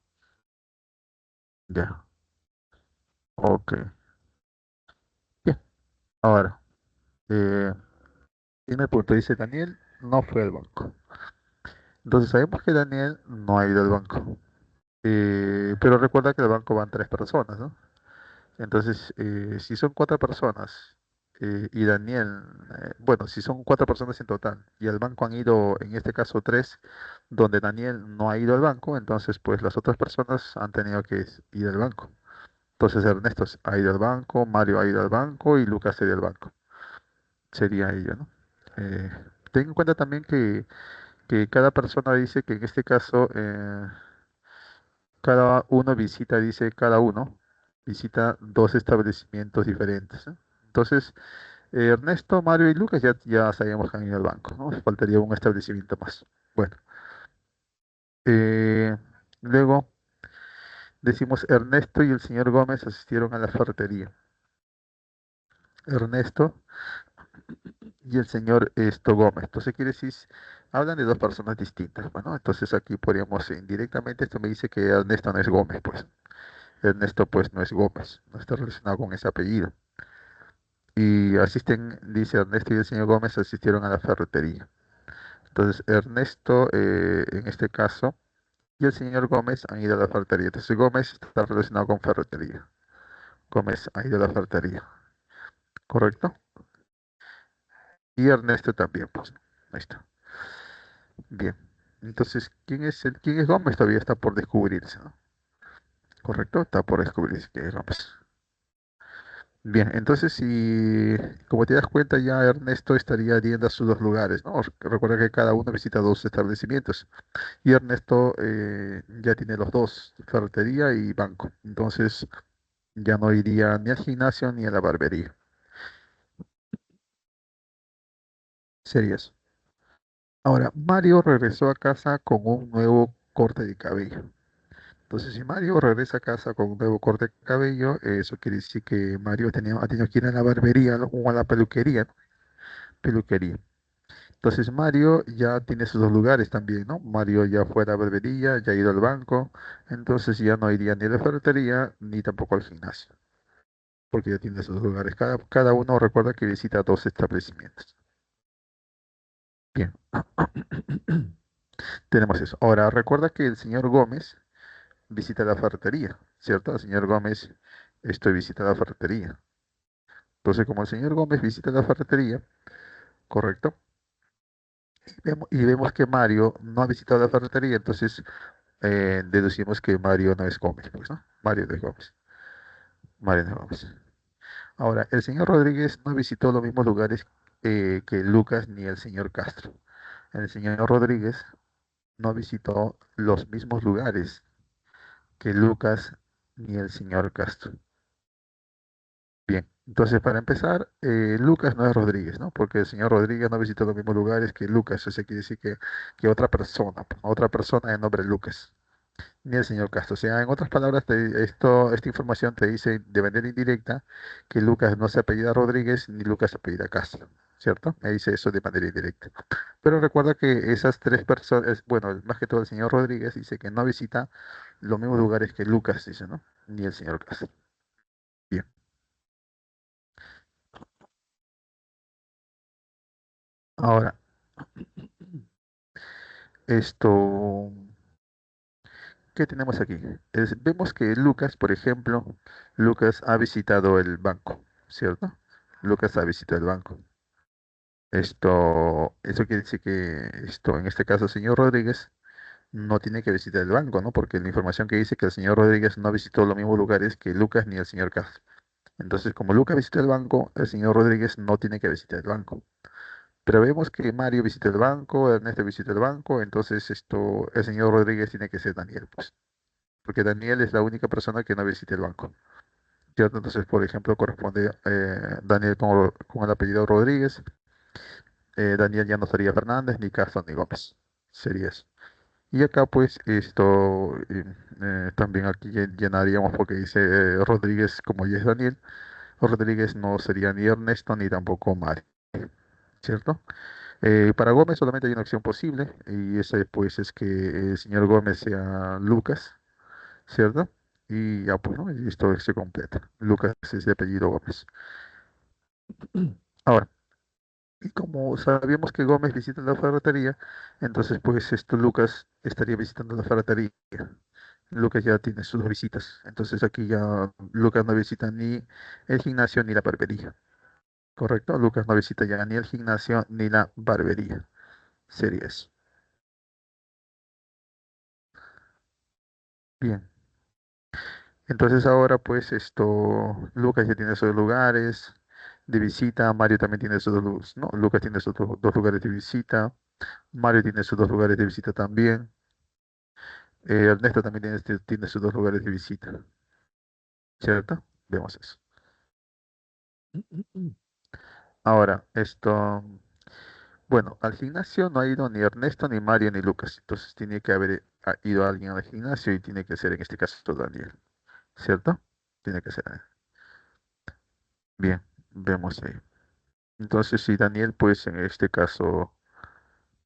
Ya, ok. Bien, ahora, eh, primer punto, dice Daniel no fue al banco. Entonces sabemos que Daniel no ha ido al banco. Pero recuerda que al banco van tres personas, ¿no? Entonces, si son cuatro personas y Daniel, bueno, si son cuatro personas en total y al banco han ido, en este caso tres, donde Daniel no ha ido al banco, entonces pues las otras personas han tenido que ir al banco. Entonces Ernesto ha ido al banco, Mario ha ido al banco y Lucas ha ido al banco. Sería ello, ¿no? Eh, Ten en cuenta también que cada persona dice que en este caso cada uno visita, dice cada uno, visita dos establecimientos diferentes, ¿no? Entonces, Ernesto, Mario y Lucas ya sabíamos que han ido al banco, ¿no? Faltaría un establecimiento más. Bueno, eh, luego decimos Ernesto y el señor Gómez asistieron a la ferretería. Ernesto y el señor Gómez. Entonces quiere decir, hablan de dos personas distintas. Bueno, entonces aquí podríamos indirectamente, esto me dice que Ernesto no es Gómez, pues. Ernesto pues no es Gómez, no está relacionado con ese apellido. Y asisten, dice Ernesto y el señor Gómez asistieron a la ferretería. Entonces Ernesto, en este caso, y el señor Gómez han ido a la ferretería. Entonces Gómez está relacionado con ferretería. Gómez ha ido a la ferretería, ¿correcto? Y Ernesto también, pues. Ahí está. Bien. Entonces, quién es Gómez? Todavía está por descubrirse, ¿no? ¿Correcto? Está por descubrirse quién es Gómez. Bien, entonces si, como te das cuenta, ya Ernesto estaría yendo a sus dos lugares, ¿no? Recuerda que cada uno visita dos establecimientos y Ernesto ya tiene los dos, ferretería y banco. Entonces ya no iría ni al gimnasio ni a la barbería. Sería eso. Ahora, Mario regresó a casa con un nuevo corte de cabello. Entonces, si Mario regresa a casa con un nuevo corte de cabello, eso quiere decir que Mario ha tenido que ir a la barbería, ¿no? O a la peluquería, ¿no? Peluquería. Entonces, Mario ya tiene sus dos lugares también, ¿no? Mario ya fue a la barbería, ya ha ido al banco, entonces ya no iría ni a la ferretería ni tampoco al gimnasio, porque ya tiene sus dos lugares. Cada uno recuerda que visita dos establecimientos. Bien, tenemos eso. Ahora, recuerda que el señor Gómez visita la ferretería, ¿cierto? El señor Gómez, visita la ferretería. Entonces, como el señor Gómez visita la ferretería, correcto, y vemos que Mario no ha visitado la ferretería, entonces deducimos que Mario no es Gómez, pues, ¿no? Mario no es Gómez. Mario no es Gómez. Ahora, el señor Rodríguez no visitó los mismos lugares que Lucas ni el señor Castro. El señor Rodríguez no visitó los mismos lugares que Lucas ni el señor Castro. Bien, entonces para empezar, Lucas no es Rodríguez, ¿no? Porque el señor Rodríguez no visitó los mismos lugares que Lucas, eso quiere decir que otra persona de nombre Lucas, ni el señor Castro. O sea, en otras palabras, esta información te dice de manera indirecta que Lucas no se apellida Rodríguez ni Lucas se apellida Castro, ¿cierto? Me dice eso de manera indirecta. Pero recuerda que esas tres personas, bueno, más que todo el señor Rodríguez dice que no visita los mismos lugares que Lucas, dice, ¿no? Ni el señor Castro. Bien. Ahora, esto, ¿Qué tenemos aquí? Vemos que Lucas, por ejemplo, Lucas ha visitado el banco, ¿cierto? Lucas ha visitado el banco. Eso quiere decir que en este caso, el señor Rodríguez no tiene que visitar el banco, ¿no? Porque la información que dice que el señor Rodríguez no visitó los mismos lugares que Lucas ni el señor Castro. Entonces, como Lucas visitó el banco, el señor Rodríguez no tiene que visitar el banco. Pero vemos que Mario visita el banco, Ernesto visita el banco, entonces el señor Rodríguez tiene que ser Daniel, pues, porque Daniel es la única persona que no visita el banco, ¿cierto? Entonces, por ejemplo, corresponde Daniel con el apellido Rodríguez, Daniel ya no sería Fernández, ni Castro, ni Gómez, sería eso. Y acá, pues, también aquí llenaríamos porque dice Rodríguez, como ya es Daniel, Rodríguez no sería ni Ernesto ni tampoco Mario, ¿cierto? Para Gómez solamente hay una opción posible y esa pues es que el señor Gómez sea Lucas, ¿cierto? Y ya pues, ¿no? Y esto se completa. Lucas es de apellido Gómez. Ahora, y como sabíamos que Gómez visita la ferretería, entonces pues Lucas estaría visitando la ferretería. Lucas ya tiene sus dos visitas, entonces aquí ya Lucas no visita ni el gimnasio ni la barbería, ¿correcto? Lucas no visita ya ni el gimnasio ni la barbería. Sería eso. Bien. Entonces ahora pues Lucas ya tiene sus lugares de visita, Mario también tiene sus no, Lucas tiene sus dos lugares de visita, Mario tiene sus dos lugares de visita también, Ernesto también tiene sus dos lugares de visita, ¿cierto? Vemos eso. Ahora, bueno, al gimnasio no ha ido ni Ernesto, ni Mario, ni Lucas, entonces tiene que haber ido alguien al gimnasio y tiene que ser en este caso Daniel, ¿cierto? Tiene que ser. Bien, vemos ahí. Entonces, si Daniel, pues en este caso,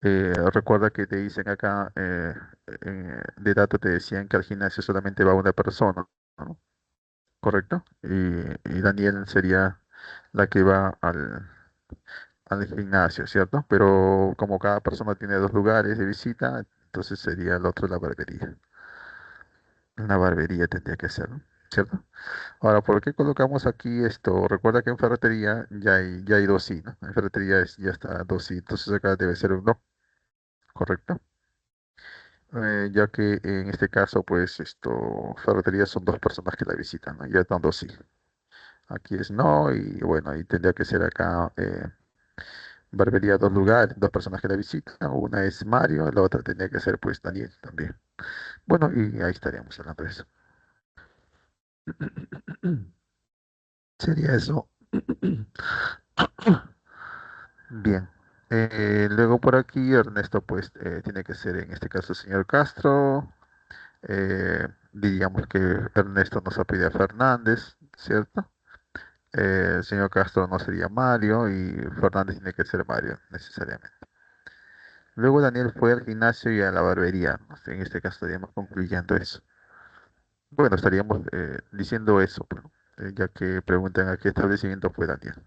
recuerda que te dicen acá, de dato te decían que al gimnasio solamente va una persona, ¿no? ¿Correcto? Y Daniel sería la que va al gimnasio, ¿cierto? Pero como cada persona tiene dos lugares de visita, entonces sería el otro la barbería. Una barbería tendría que ser, ¿no? ¿Cierto? Ahora, ¿por qué colocamos aquí esto? Recuerda que en ferretería ya hay dos sí, ¿no? En ferretería ya está dos sí, entonces acá debe ser un no, ¿correcto? Ya que en este caso, pues, ferretería son dos personas que la visitan, ¿no? Ya están dos sí. Aquí es no, y bueno, ahí tendría que ser acá barbería dos lugares, dos personas que la visitan, una es Mario, la otra tendría que ser, pues, Daniel también. Bueno, y ahí estaríamos hablando de eso. Sería eso. Bien. Luego por aquí Ernesto pues tiene que ser en este caso el señor Castro. Diríamos que Ernesto nos apellida Fernández, ¿cierto? El señor Castro no sería Mario y Fernández tiene que ser Mario necesariamente. Luego Daniel fue al gimnasio y a la barbería, ¿no? En este caso estaríamos concluyendo eso. Bueno, estaríamos diciendo eso, pues, ¿no? Ya que preguntan a qué establecimiento fue Daniel.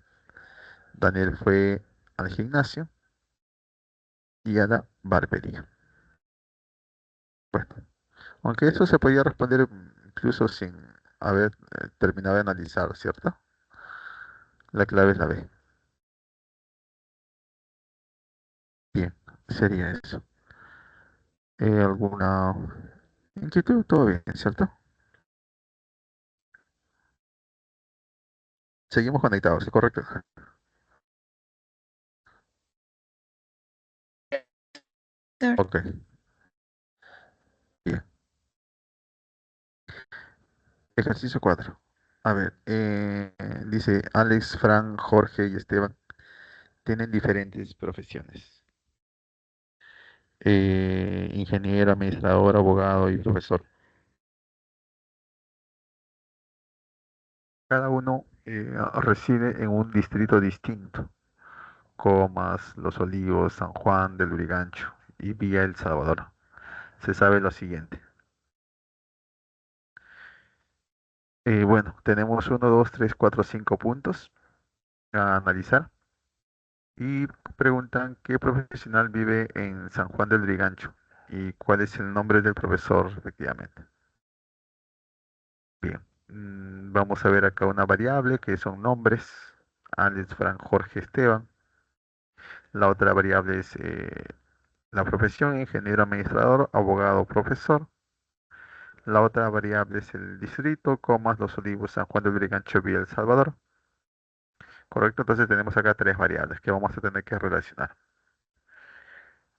Daniel fue al gimnasio y a la barbería. Bueno, aunque eso se podía responder incluso sin haber terminado de analizar, ¿cierto? La clave es la B. Bien, sería eso. ¿Alguna inquietud? Todo bien, ¿cierto? Seguimos conectados, ¿es correcto? Doctor, Ok, bien. Ejercicio 4. A ver, dice Alex, Fran, Jorge y Esteban tienen diferentes profesiones. Ingeniero, administrador, abogado y profesor. Cada uno reside en un distrito distinto. Comas, Los Olivos, San Juan del Lurigancho y Villa El Salvador. Se sabe lo siguiente. Bueno, tenemos uno, 2, 3, 4, 5 puntos a analizar y preguntan qué profesional vive en San Juan del Lurigancho. ¿Y cuál es el nombre del profesor, efectivamente? Bien. Vamos a ver acá una variable que son nombres. Alex, Fran, Jorge, Esteban. La otra variable es la profesión, ingeniero, administrador, abogado, profesor. La otra variable es el distrito, comas, Los Olivos, San Juan de Lurigancho, Villa El Salvador. Correcto, entonces tenemos acá tres variables que vamos a tener que relacionar.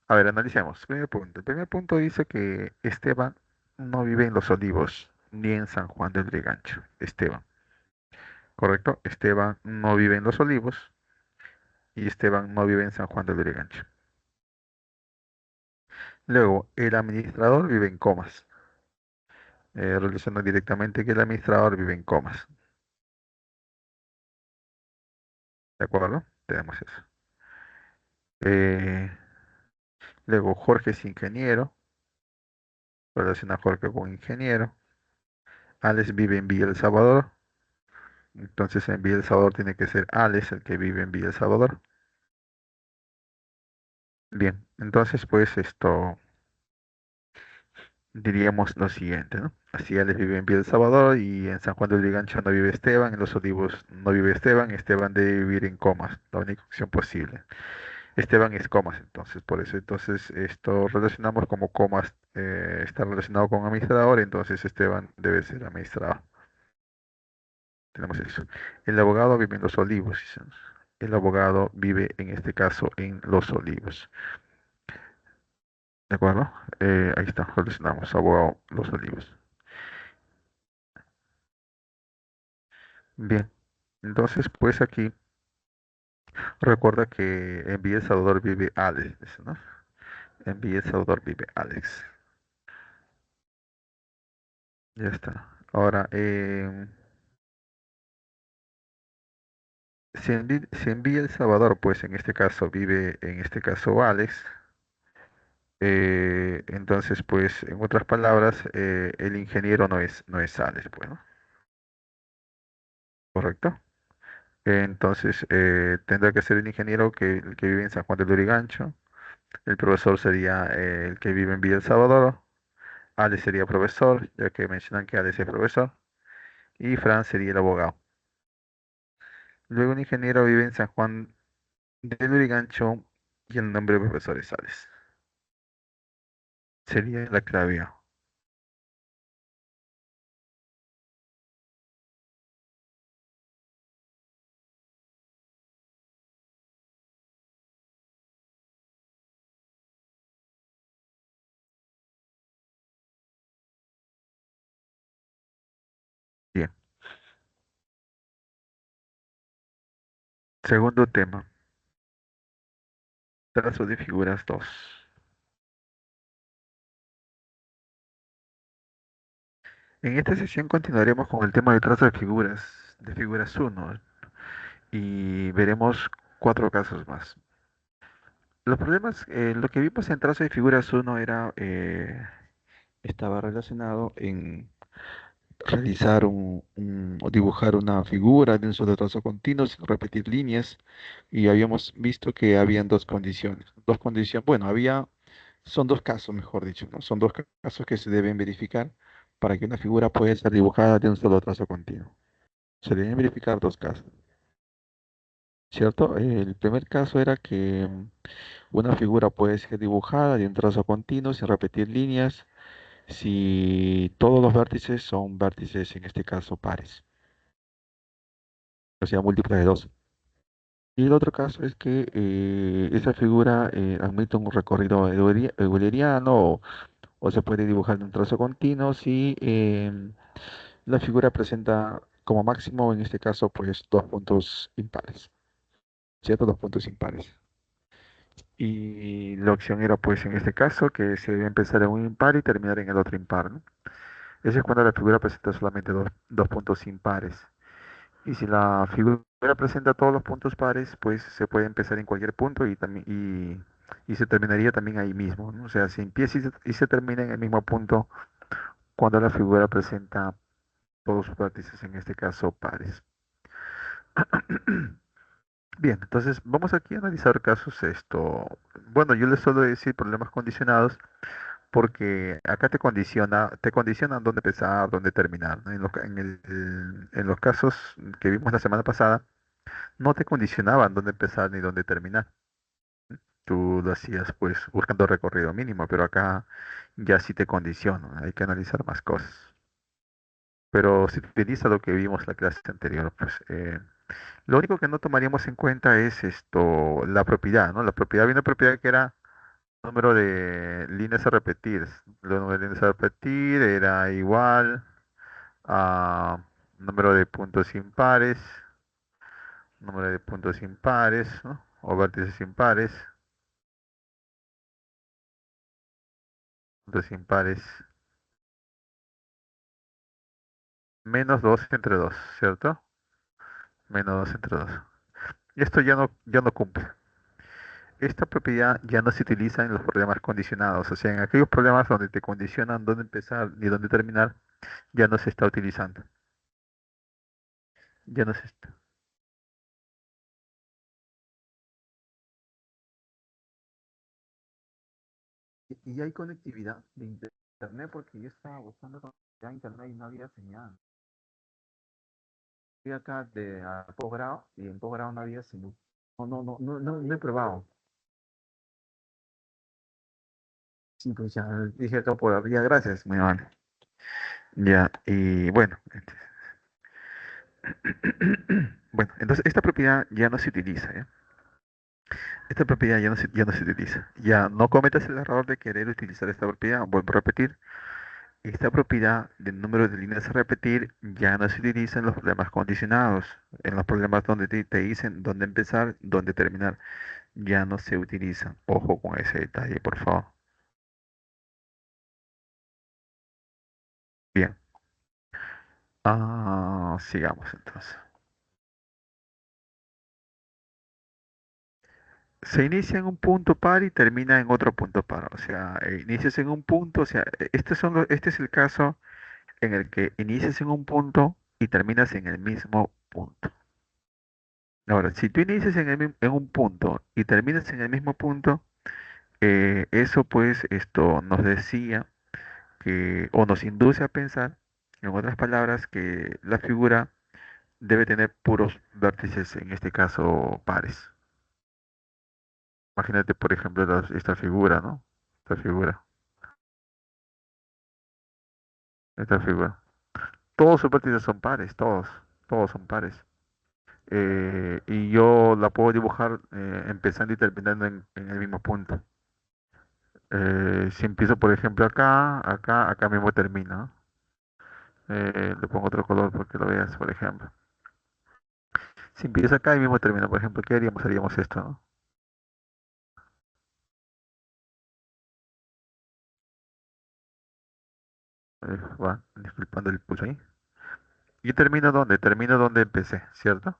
A ver, analicemos. Primer punto. El primer punto dice que Esteban no vive en Los Olivos ni en San Juan del Lurigancho. Esteban. Correcto, Esteban no vive en Los Olivos y Esteban no vive en San Juan del Lurigancho. Luego, el administrador vive en Comas. Relaciona directamente que el administrador vive en Comas. ¿De acuerdo? Tenemos eso. Eh, Luego, Jorge es ingeniero. Relaciona Jorge con ingeniero. Alex vive en Villa El Salvador. Entonces en Villa El Salvador tiene que ser Alex el que vive en Villa El Salvador. Bien, entonces pues esto diríamos lo siguiente, ¿no? Así Alex vive en Villa El Salvador y en San Juan del Lurigancho no vive Esteban, en Los Olivos no vive Esteban, Esteban debe vivir en Comas, la única opción posible. Esteban es Comas, entonces por eso entonces esto relacionamos como Comas está relacionado con administrador, entonces Esteban debe ser administrador. Tenemos eso. El abogado vive en Los Olivos. Dice. El abogado vive en este caso en Los Olivos. ¿De acuerdo? Ahí está, relacionamos abogado Los Olivos. Bien. Entonces, pues aquí recuerda que en Villa El Salvador vive Alex, dice, ¿no? En Villa El Salvador vive Alex. Ya está. Ahora, si en Villa El Salvador, pues en este caso vive, en este caso Alex, entonces, pues, en otras palabras, el ingeniero no es Alex, pues, ¿no? ¿Correcto? Entonces, tendrá que ser el ingeniero el que vive en San Juan del Lurigancho. El profesor sería el que vive en Villa El Salvador. Alex sería profesor, ya que mencionan que Alex es profesor. Y Fran sería el abogado. Luego, un ingeniero vive en San Juan del Lurigancho y el nombre del profesor es Alex. Sería la clave. Bien. Segundo tema. Trazo de figuras 2. En esta sesión continuaremos con el tema de trazo de figuras 1, y veremos cuatro casos más. Los problemas, lo que vimos en trazo de figuras 1 estaba relacionado en realizar o dibujar una figura de un solo trazo continuo sin repetir líneas, y habíamos visto que habían dos condiciones. Dos condiciones, bueno, son dos casos, mejor dicho, ¿no? Son dos casos que se deben verificar para que una figura pueda ser dibujada de un solo trazo continuo. Se deben verificar dos casos, ¿cierto? El primer caso era que una figura puede ser dibujada de un trazo continuo sin repetir líneas si todos los vértices son vértices, en este caso, pares, o sea, múltiples de 2. Y el otro caso es que esa figura admite un recorrido euleriano o se puede dibujar de un trazo continuo si la figura presenta como máximo, en este caso, pues dos puntos impares, ¿cierto? Dos puntos impares. Y la opción era, pues, en este caso, que se debe empezar en un impar y terminar en el otro impar, ¿no? Eso es cuando la figura presenta solamente dos puntos impares. Y si la figura presenta todos los puntos pares, pues se puede empezar en cualquier punto y se terminaría también ahí mismo, ¿no? O sea, se empieza y se termina en el mismo punto cuando la figura presenta todos sus vértices, en este caso pares. Bien, entonces vamos aquí a analizar casos esto. Bueno, yo les suelo decir problemas condicionados porque acá te condicionan dónde empezar, dónde terminar, ¿no? En los casos que vimos la semana pasada, no te condicionaban dónde empezar ni dónde terminar. Tú lo hacías pues buscando recorrido mínimo, pero acá ya sí te condicionan, hay que analizar más cosas. Pero si utiliza lo que vimos en la clase anterior, pues lo único que no tomaríamos en cuenta es esto, la propiedad, ¿no? La propiedad, había una propiedad que era número de líneas a repetir. El número de líneas a repetir era igual a número de puntos impares, número de puntos impares, ¿no? O vértices impares, puntos impares, menos 2 entre 2, ¿cierto? Menos 2 entre 2. Y esto ya no cumple. Esta propiedad ya no se utiliza en los problemas condicionados, o sea, en aquellos problemas donde te condicionan dónde empezar ni dónde terminar, ya no se está utilizando. Ya no se está. Y hay conectividad de internet porque yo estaba buscando conectividad de internet y no había señal. Fui acá de a posgrado y en posgrado no había señal. No he probado. Sí, pues ya dije acá por arriba, gracias, muy amable. Ya, y bueno, bueno, entonces esta propiedad ya no se utiliza, ¿ya? Esta propiedad ya no se utiliza. Ya no cometas el error de querer utilizar esta propiedad. Vuelvo a repetir, esta propiedad del número de líneas a repetir ya no se utiliza en los problemas condicionados, en los problemas donde te dicen dónde empezar, dónde terminar, ya no se utiliza. Ojo con ese detalle, por favor. Bien, sigamos entonces. Se inicia en un punto par y termina en otro punto par. O sea, inicias en un punto, o sea, este es el caso en el que inicias en un punto y terminas en el mismo punto. Ahora, si tú inicias en un punto y terminas en el mismo punto, eso pues esto nos decía que, o nos induce a pensar, en otras palabras, que la figura debe tener puros vértices, en este caso pares. Imagínate, por ejemplo, esta figura, ¿no? Esta figura, esta figura. Todos sus vértices son pares, todos son pares. Y yo la puedo dibujar empezando y terminando en el mismo punto. Si empiezo, por ejemplo, acá mismo termino, ¿no? Le pongo otro color porque lo veas, por ejemplo. Si empiezo acá y mismo termino, por ejemplo, ¿qué haríamos? Haríamos esto, ¿no? Va, disculpando el pulso ahí. ¿Y termino dónde? Termino donde empecé, ¿cierto?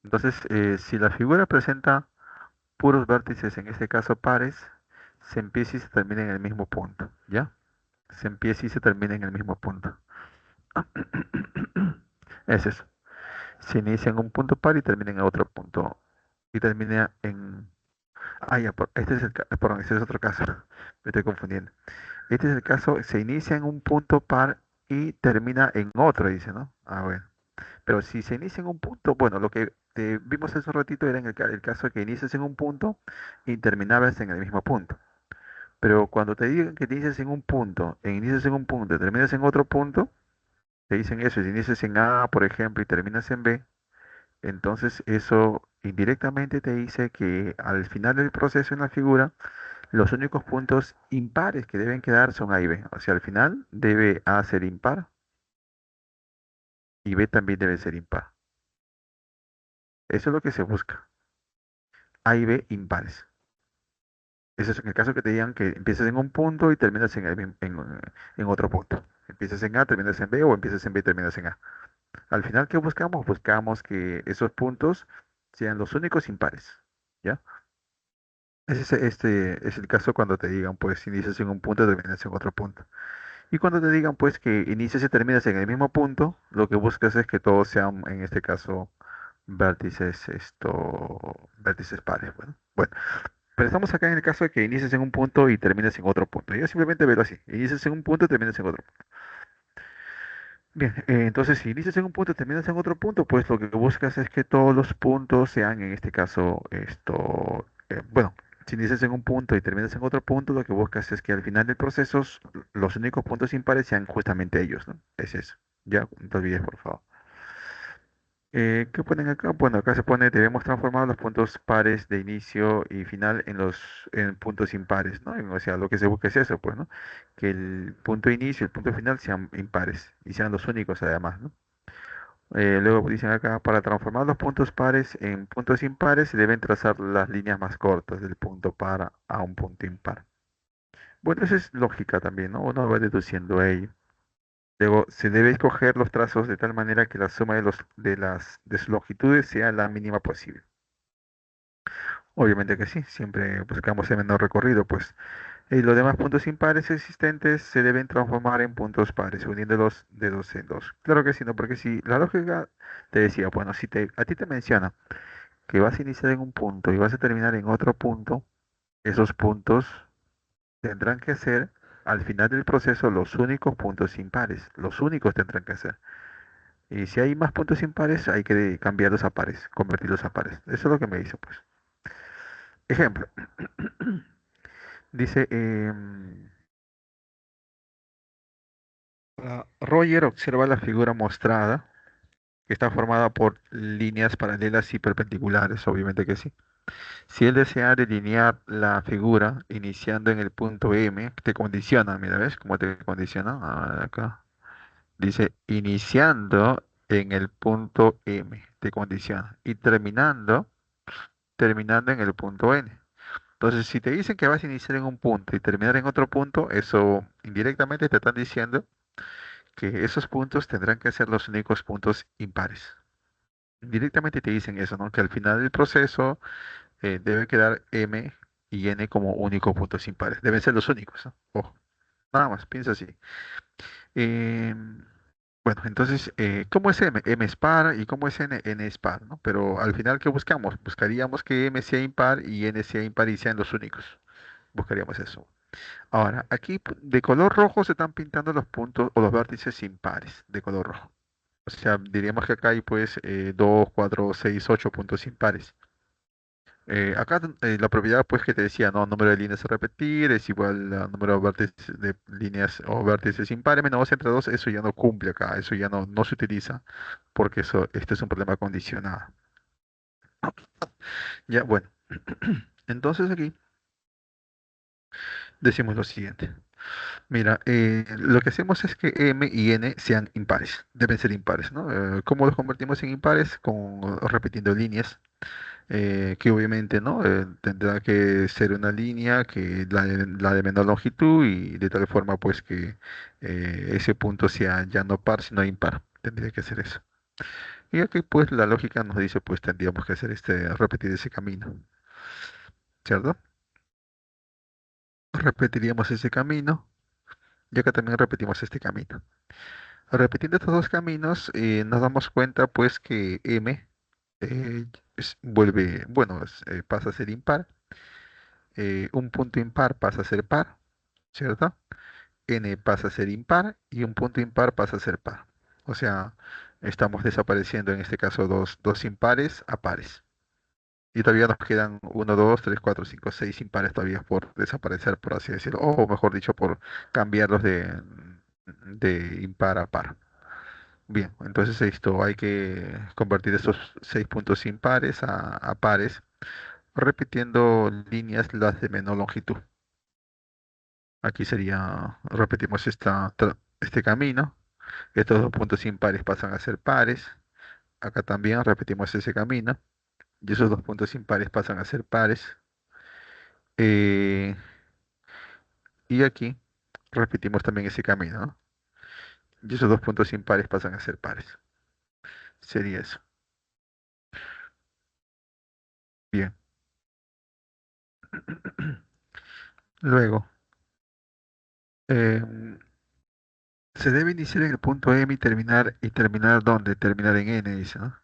Entonces, si la figura presenta puros vértices, en este caso pares, se empieza y se termina en el mismo punto, ¿ya? Se empieza y se termina en el mismo punto. Es eso. Se inicia en un punto par y termina en otro punto. Y termina en... Ah, ya, este es perdón, este es otro caso. Me estoy confundiendo. Este es el caso, se inicia en un punto par y termina en otro, dice, ¿no? Ah, bueno. Pero si se inicia en un punto, bueno, lo que vimos hace un ratito era en el caso de que inicias en un punto y terminabas en el mismo punto. Pero cuando te digan que te inicias en un punto, e inicias en un punto y terminas en otro punto, te dicen eso, si inicias en A, por ejemplo, y terminas en B, entonces eso indirectamente te dice que al final del proceso en la figura, los únicos puntos impares que deben quedar son A y B. O sea, al final debe A ser impar y B también debe ser impar. Eso es lo que se busca. A y B impares. Eso es en el caso que te digan que empiezas en un punto y terminas en otro punto. Empiezas en A, terminas en B o empiezas en B y terminas en A. Al final, ¿qué buscamos? Buscamos que esos puntos sean los únicos impares. ¿Ya? Este es el caso cuando te digan, pues, inicias en un punto y terminas en otro punto. Y cuando te digan, pues, que inicias y terminas en el mismo punto, lo que buscas es que todos sean, en este caso, vértices pares. Bueno, Pero estamos acá en el caso de que inicies en un punto y termines en otro punto. Yo simplemente veo así. Inicias en un punto y terminas en otro. Bien, entonces si inicias en un punto y terminas en otro punto, pues lo que buscas es que todos los puntos sean, en este caso, bueno, si inicias en un punto y terminas en otro punto, lo que buscas es que al final del proceso los únicos puntos impares sean justamente ellos, ¿no? Es eso. Ya, no te olvides, por favor. ¿Qué ponen acá? Bueno, acá se pone, debemos transformar los puntos pares de inicio y final en puntos impares, ¿no? O sea, lo que se busca es eso, pues, ¿no? Que el punto de inicio y el punto final sean impares y sean los únicos además, ¿no? Luego dicen acá, para transformar los puntos pares en puntos impares se deben trazar las líneas más cortas del punto par a un punto impar. Bueno, eso es lógica también, ¿no? Uno va deduciendo ello. Luego, se debe escoger los trazos de tal manera que la suma de sus longitudes sea la mínima posible. Obviamente que sí, siempre buscamos el menor recorrido, pues. Y los demás puntos impares existentes se deben transformar en puntos pares, uniéndolos de dos en dos. Claro que sí, no, porque si la lógica te decía, bueno, si a ti te menciona que vas a iniciar en un punto y vas a terminar en otro punto, esos puntos tendrán que ser al final del proceso los únicos puntos impares, los únicos tendrán que ser. Y si hay más puntos impares, hay que cambiarlos a pares, convertirlos a pares. Eso es lo que me hizo, pues. Ejemplo, dice, Roger observa la figura mostrada, que está formada por líneas paralelas y perpendiculares, obviamente que sí. Si él desea delinear la figura iniciando en el punto M, te condiciona, mira, ¿ves cómo te condiciona? Acá. Dice, iniciando en el punto M, te condiciona. Y terminando en el punto N. Entonces, si te dicen que vas a iniciar en un punto y terminar en otro punto, eso indirectamente te están diciendo que esos puntos tendrán que ser los únicos puntos impares. Indirectamente te dicen eso, ¿no? Que al final del proceso debe quedar M y N como únicos puntos impares. Deben ser los únicos, ¿no? Ojo, nada más, piensa así. Em, bueno, entonces, ¿cómo es M? M es par y ¿cómo es N? N es par, ¿no? Pero al final, ¿qué buscamos? Buscaríamos que M sea impar y N sea impar y sean los únicos. Buscaríamos eso. Ahora, aquí de color rojo se están pintando los puntos o los vértices impares de color rojo. O sea, diríamos que acá hay pues 2, 4, 6, 8 puntos impares. Acá la propiedad pues que te decía, ¿no? Número de líneas a repetir es igual al número de vértices de líneas o vértices impares menos 2 entre 2, eso ya no cumple acá, eso ya no se utiliza porque este es un problema condicionado. Ya, bueno, entonces aquí decimos lo siguiente. Mira, lo que hacemos es que M y N sean impares, deben ser impares, ¿no? ¿Cómo los convertimos en impares? Repitiendo líneas, que obviamente, ¿no? Tendrá que ser una línea que la de menor longitud y de tal forma pues que ese punto sea ya no par, sino impar. Tendría que ser eso. Y aquí pues la lógica nos dice pues tendríamos que hacer repetir ese camino, ¿cierto? Repetiríamos ese camino y acá también repetimos este camino. Repitiendo estos dos caminos, nos damos cuenta pues que M pasa a ser impar, un punto impar pasa a ser par, ¿cierto? N pasa a ser impar y un punto impar pasa a ser par. O sea, estamos desapareciendo en este caso dos impares a pares. Y todavía nos quedan uno, 2, 3, 4, 5, 6 impares todavía por desaparecer, por así decirlo. O mejor dicho, por cambiarlos de impar a par. Bien, entonces esto hay que convertir estos 6 puntos impares a pares, repitiendo líneas las de menor longitud. Aquí sería, repetimos este camino, estos 2 puntos impares pasan a ser pares. Acá también repetimos ese camino y esos 2 puntos impares pasan a ser pares. Eh, y aquí repetimos también ese camino, ¿no? Y esos 2 puntos impares pasan a ser pares. Sería eso. Bien. Luego, em, se debe iniciar en el punto M y terminar ¿dónde? Terminar en N, dice, ¿no?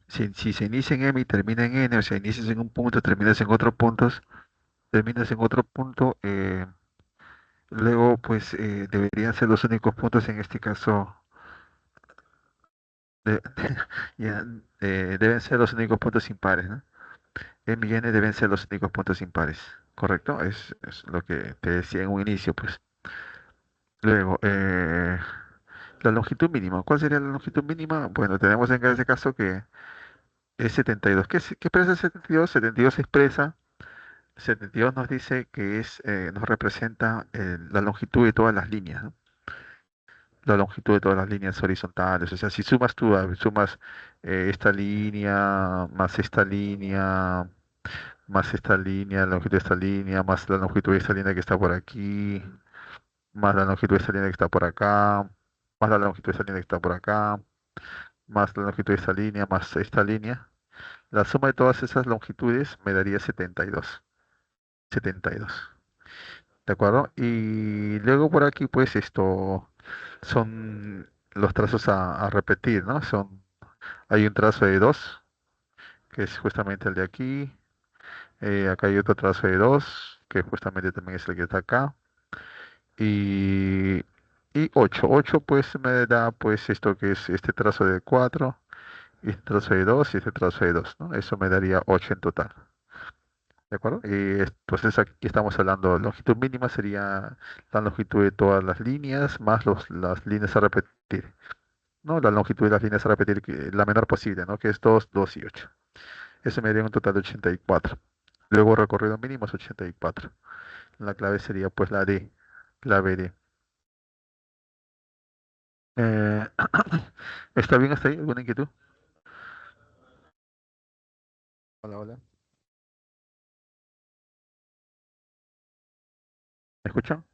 Si se inicia en M y termina en N, o sea, inicias en un punto, terminas en otro punto, terminas en otro punto, luego pues deberían ser los únicos puntos en este caso, de- ya, deben ser los únicos puntos impares, ¿no? M y N deben ser los únicos puntos impares, ¿correcto? Es lo que te decía en un inicio, pues. Luego, la longitud mínima. ¿Cuál sería la longitud mínima? Bueno, tenemos en ese caso que es 72. ¿Qué expresa 72? 72 expresa, 72 nos dice que nos representa la longitud de todas las líneas, ¿no? La longitud de todas las líneas horizontales. O sea, si sumas tú, sumas esta línea, más esta línea, la longitud de esta línea, más la longitud de esta línea que está por aquí, más la longitud de esta línea que está por acá, más la longitud de esta línea que está por acá, más la longitud de esta línea, más esta línea. La suma de todas esas longitudes me daría 72. 72. ¿De acuerdo? Y luego por aquí, pues esto son los trazos a repetir, ¿no? Hay un trazo de 2 que es justamente el de aquí. Acá hay otro trazo de 2 que justamente también es el que está acá. Y, y 8 8 pues me da pues esto que es este trazo de 4 este trazo de 2 y este trazo de 2, ¿no? Eso me daría 8 en total. ¿De acuerdo? Y entonces aquí estamos hablando, longitud mínima sería la longitud de todas las líneas más las líneas a repetir, ¿no? La longitud de las líneas a repetir, la menor posible, ¿no? Que es 2 2 y 8. Eso me daría un total de 84. Luego recorrido mínimo es 84. La clave sería pues la D, clave D. Eh, ¿Está bien hasta ahí? ¿Alguna inquietud? Hola, hola. ¿Me escuchan?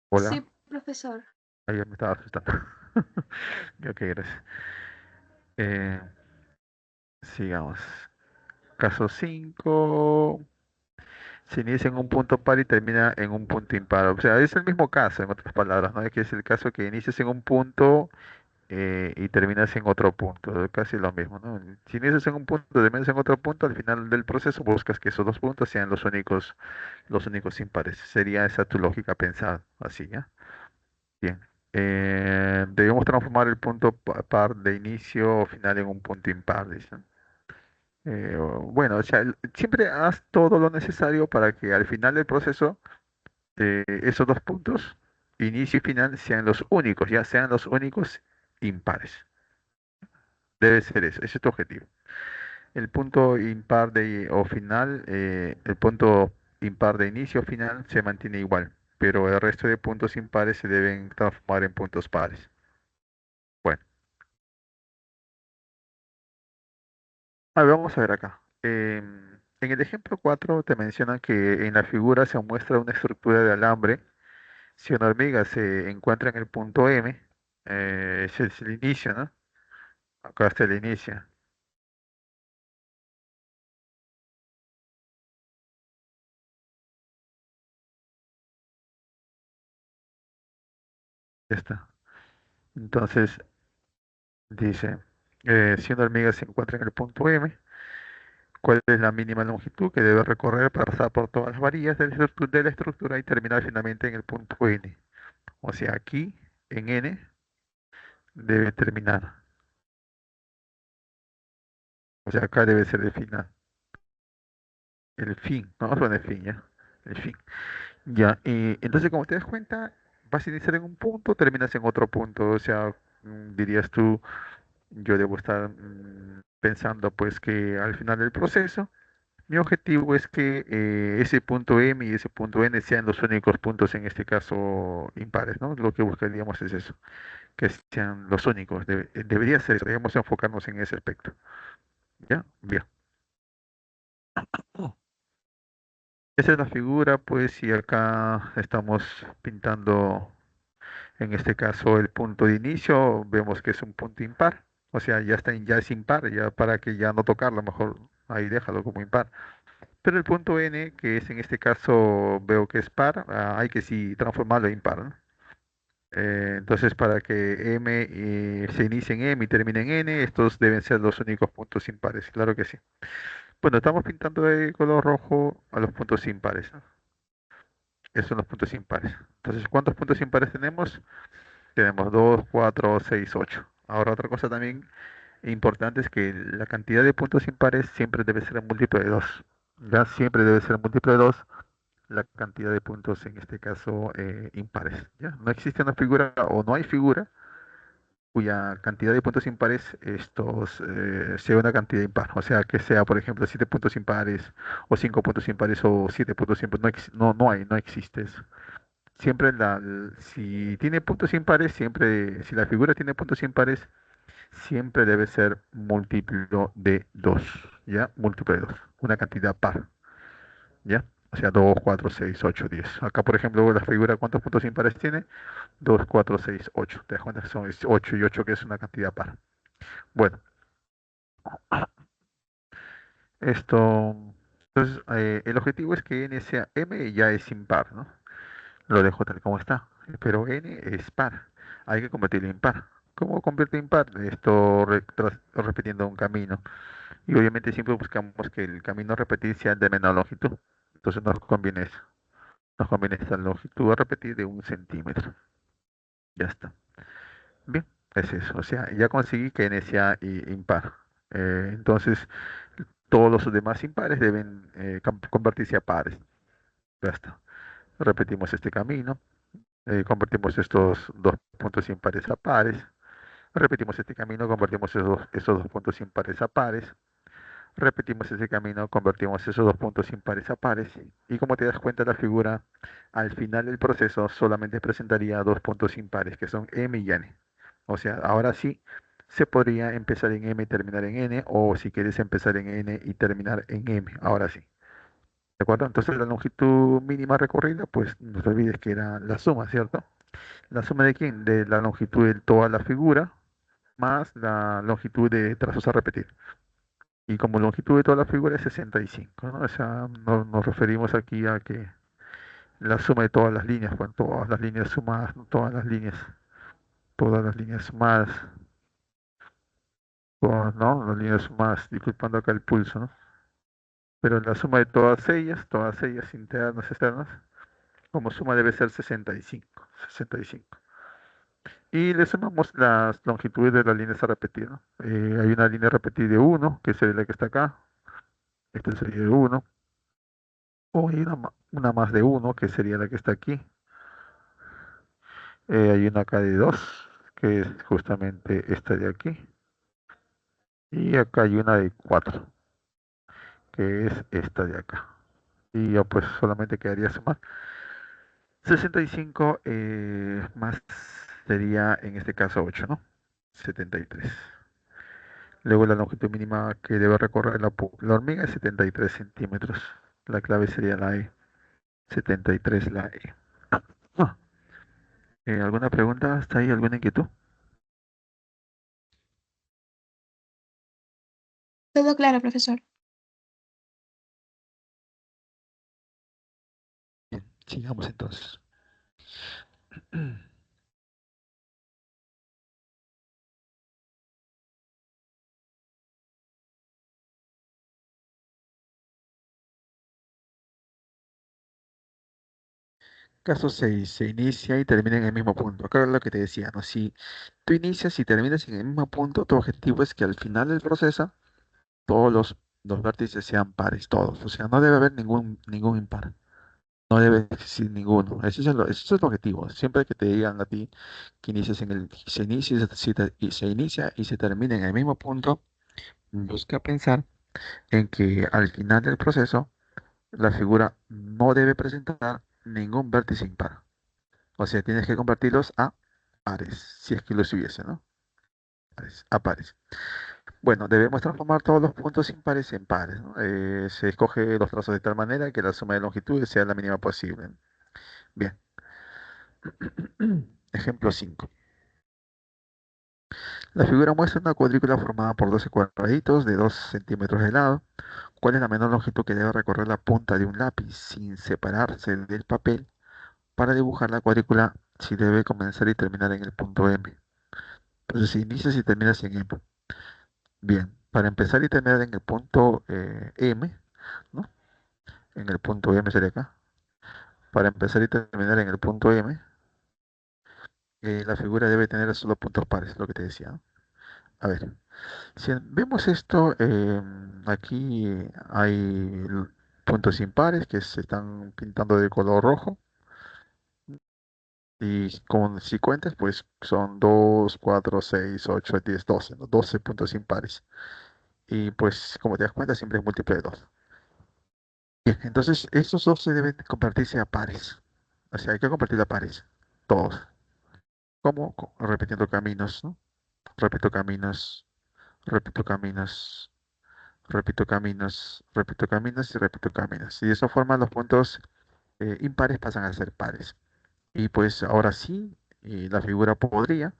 Hola. Sí, profesor. Ayer me estaba asustando. Ok, gracias. Eh, sigamos. Caso 5. Se inicia en un punto par y termina en un punto impar. O sea, es el mismo caso, en otras palabras, ¿no? Que es el caso que inicias en un punto y terminas en otro punto. Casi lo mismo, ¿no? Si inicias en un punto y terminas en otro punto, al final del proceso buscas que esos dos puntos sean los únicos impares. Sería esa tu lógica pensada, así, ¿ya? Bien. Debemos transformar el punto par de inicio o final en un punto impar, dice. Bueno, o sea, siempre haz todo lo necesario para que al final del proceso esos dos puntos, inicio y final, sean los únicos, ya sean los únicos impares. Debe ser eso, ese es tu objetivo. El punto impar o final, el punto impar de inicio o final se mantiene igual, pero el resto de puntos impares se deben transformar en puntos pares. Bueno. Vamos a ver acá. En el ejemplo 4 te menciona que en la figura se muestra una estructura de alambre. Si una hormiga se encuentra en el punto M, ese es el inicio, ¿no? Acá está el inicio. Ya está. Entonces, dice, si una hormiga se encuentra en el punto M, ¿cuál es la mínima longitud que debe recorrer para pasar por todas las varillas de la estructura y terminar finalmente en el punto N? O sea, aquí, en N, debe terminar. O sea, acá debe ser el final. El fin, ¿no? Bueno, el fin, ya. El fin. Ya, entonces como te das cuenta, vas a iniciar en un punto, terminas en otro punto. O sea, dirías tú, yo debo estar pensando pues que al final del proceso, mi objetivo es que ese punto M y ese punto N sean los únicos puntos, en este caso impares, ¿no? Lo que buscaríamos es eso, que sean los únicos. Debería ser eso, debemos enfocarnos en ese aspecto. ¿Ya? Bien. Esa es la figura, pues, y acá estamos pintando, en este caso, el punto de inicio. Vemos que es un punto impar, o sea, ya está, ya es impar, ya para que ya no tocarlo, mejor ahí déjalo como impar. Pero el punto N, que es en este caso, veo que es par, hay que sí transformarlo en impar, ¿no? Entonces, para que M se inicie en M y termine en N, estos deben ser los únicos puntos impares, claro que sí. Bueno, estamos pintando de color rojo a los puntos impares, ¿no? Esos son los puntos impares. Entonces, ¿cuántos puntos impares tenemos? Tenemos 2, 4, 6, 8. Ahora, otra cosa también importante es que la cantidad de puntos impares siempre debe ser un múltiplo de 2. Ya siempre debe ser un múltiplo de 2 la cantidad de puntos, en este caso, impares. ¿Ya? No existe una figura o no hay figura cuya cantidad de puntos impares sea una cantidad impar. O sea, que sea, por ejemplo, 7 puntos impares o 5 puntos impares o 7 puntos impares. No existe eso. Siempre si tiene puntos impares, si la figura tiene puntos impares, siempre debe ser múltiplo de 2, ¿ya? Múltiplo de 2, una cantidad par, ¿ya? O sea, 2, 4, 6, 8, 10. Acá, por ejemplo, la figura, ¿cuántos puntos impares tiene? 2, 4, 6, 8. ¿Te das cuenta? Son 8 y 8, que es una cantidad par. Bueno, esto, entonces, el objetivo es que n sea m ya es impar, ¿no? Lo dejo tal como está, pero n es par. Hay que convertirlo en par. ¿Cómo convierte en par? Repitiendo un camino. Y obviamente siempre buscamos que el camino a repetir sea de menor longitud. Entonces nos conviene eso. Nos conviene esta longitud a repetir de 1 centímetro. Ya está. Bien, es eso. O sea, ya conseguí que n sea impar. Entonces, todos los demás impares deben convertirse a pares. Ya está. Repetimos este camino. Convertimos estos dos puntos impares a pares. Repetimos este camino, convertimos esos dos puntos impares a pares. Repetimos ese camino, convertimos esos dos puntos impares a pares. Y como te das cuenta, la figura al final del proceso solamente presentaría dos puntos impares, que son m y n. O sea, ahora sí se podría empezar en m y terminar en n, o si quieres empezar en n y terminar en m, ahora sí. ¿De acuerdo? Entonces la longitud mínima recorrida, pues no te olvides que era la suma, ¿cierto? ¿La suma de quién? De la longitud de toda la figura más la longitud de trazos a repetir. Y como longitud de toda la figura es 65, ¿no? O sea, nos referimos aquí a que la suma de todas las líneas, bueno, todas las líneas sumadas, ¿no? Todas las líneas sumadas, todas, ¿no? Las líneas sumadas, disculpando acá el pulso, ¿no? Pero la suma de todas ellas internas, externas, como suma debe ser 65, 65. Y le sumamos las longitudes de las líneas a repetir, ¿no? Hay una línea a repetir de 1, que sería la que está acá. Esta sería de 1. O hay una más de 1, que sería la que está aquí. Hay una acá de 2, que es justamente esta de aquí. Y acá hay una de 4, que es esta de acá. Y ya pues solamente quedaría sumar. 65 más sería en este caso 8, ¿no? 73. Luego la longitud mínima que debe recorrer la hormiga es 73 centímetros. La clave sería la E. 73 la E. Ah, ¿alguna pregunta hasta ahí? ¿Alguna inquietud? Todo claro, profesor. Bien, sigamos entonces. Caso 6, se inicia y termina en el mismo punto. Acá es lo que te decía, ¿no? Si tú inicias y terminas en el mismo punto, tu objetivo es que al final del proceso todos los vértices sean pares, todos. O sea, no debe haber ningún impar. No debe existir ninguno. Ese es el objetivo. Siempre que te digan a ti que inicias se inicia, y se inicia y se termina en el mismo punto, busca pensar en que al final del proceso la figura no debe presentar ningún vértice impar. O sea, tienes que convertirlos a pares, si es que los hubiese, ¿no? A pares. Bueno, debemos transformar todos los puntos impares en pares, ¿no? Se escoge los trazos de tal manera que la suma de longitudes sea la mínima posible. Bien. Ejemplo 5. La figura muestra una cuadrícula formada por 12 cuadraditos de 2 centímetros de lado. ¿Cuál es la menor longitud que debe recorrer la punta de un lápiz sin separarse del papel para dibujar la cuadrícula si debe comenzar y terminar en el punto M? Entonces, si inicias y terminas en M. Bien. para empezar y terminar en el punto M, ¿no? En el punto M sería acá. Para empezar y terminar en el punto M, la figura debe tener solo puntos pares, lo que te decía, ¿no? A ver, si vemos esto, aquí hay puntos impares que se están pintando de color rojo. Y con, si cuentas, pues son 2 4 6 8 10 12, ¿no? 12 puntos impares. Y pues, como te das cuenta, siempre es múltiplo de 2. Bien, entonces estos 12 deben convertirse a pares. O sea, hay que convertir a pares. Todos. ¿Cómo? Repitiendo caminos, ¿no? Repito caminos, repito caminos, repito caminos, repito caminos y repito caminos. Y de esa forma los puntos impares pasan a ser pares. Y pues ahora sí, la figura podría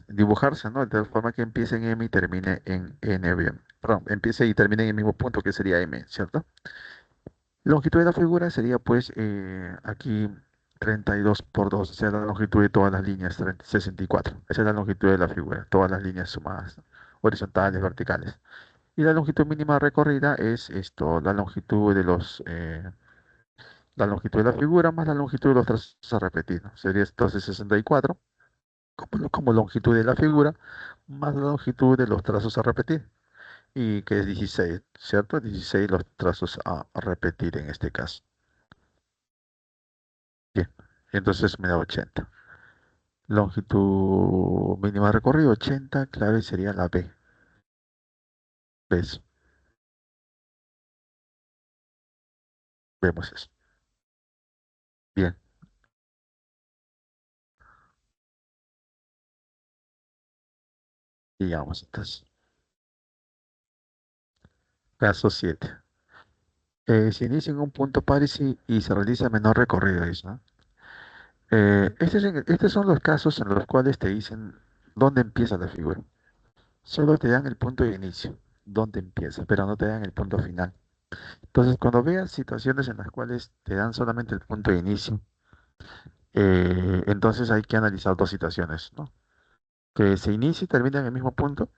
dibujarse, ¿no? De tal forma que empiece en M y termine en N, bien. Perdón, empiece y termine en el mismo punto que sería M, ¿cierto? La longitud de la figura sería pues aquí 32 por 2, o sea, la longitud de todas las líneas, 64. Esa es la longitud de la figura, todas las líneas sumadas, ¿no? Horizontales, verticales. Y la longitud mínima recorrida es esto, la longitud de la figura más la longitud de los trazos a repetir, ¿no? Sería entonces 64 como longitud de la figura más la longitud de los trazos a repetir, y que es 16, ¿cierto? 16 los trazos a repetir en este caso. Bien, entonces me da 80. Longitud mínima de recorrido 80, clave sería la B. ¿Ves? Vemos eso. Bien, digamos entonces. Caso 7. Se inicia en un punto par y se realiza menor recorrido, dice, ¿no? Estos son los casos en los cuales te dicen dónde empieza la figura. Solo te dan el punto de inicio, dónde empieza, pero no te dan el punto final. Entonces, cuando veas situaciones en las cuales te dan solamente el punto de inicio, entonces hay que analizar dos situaciones, ¿no? Que se inicie y termine en el mismo punto.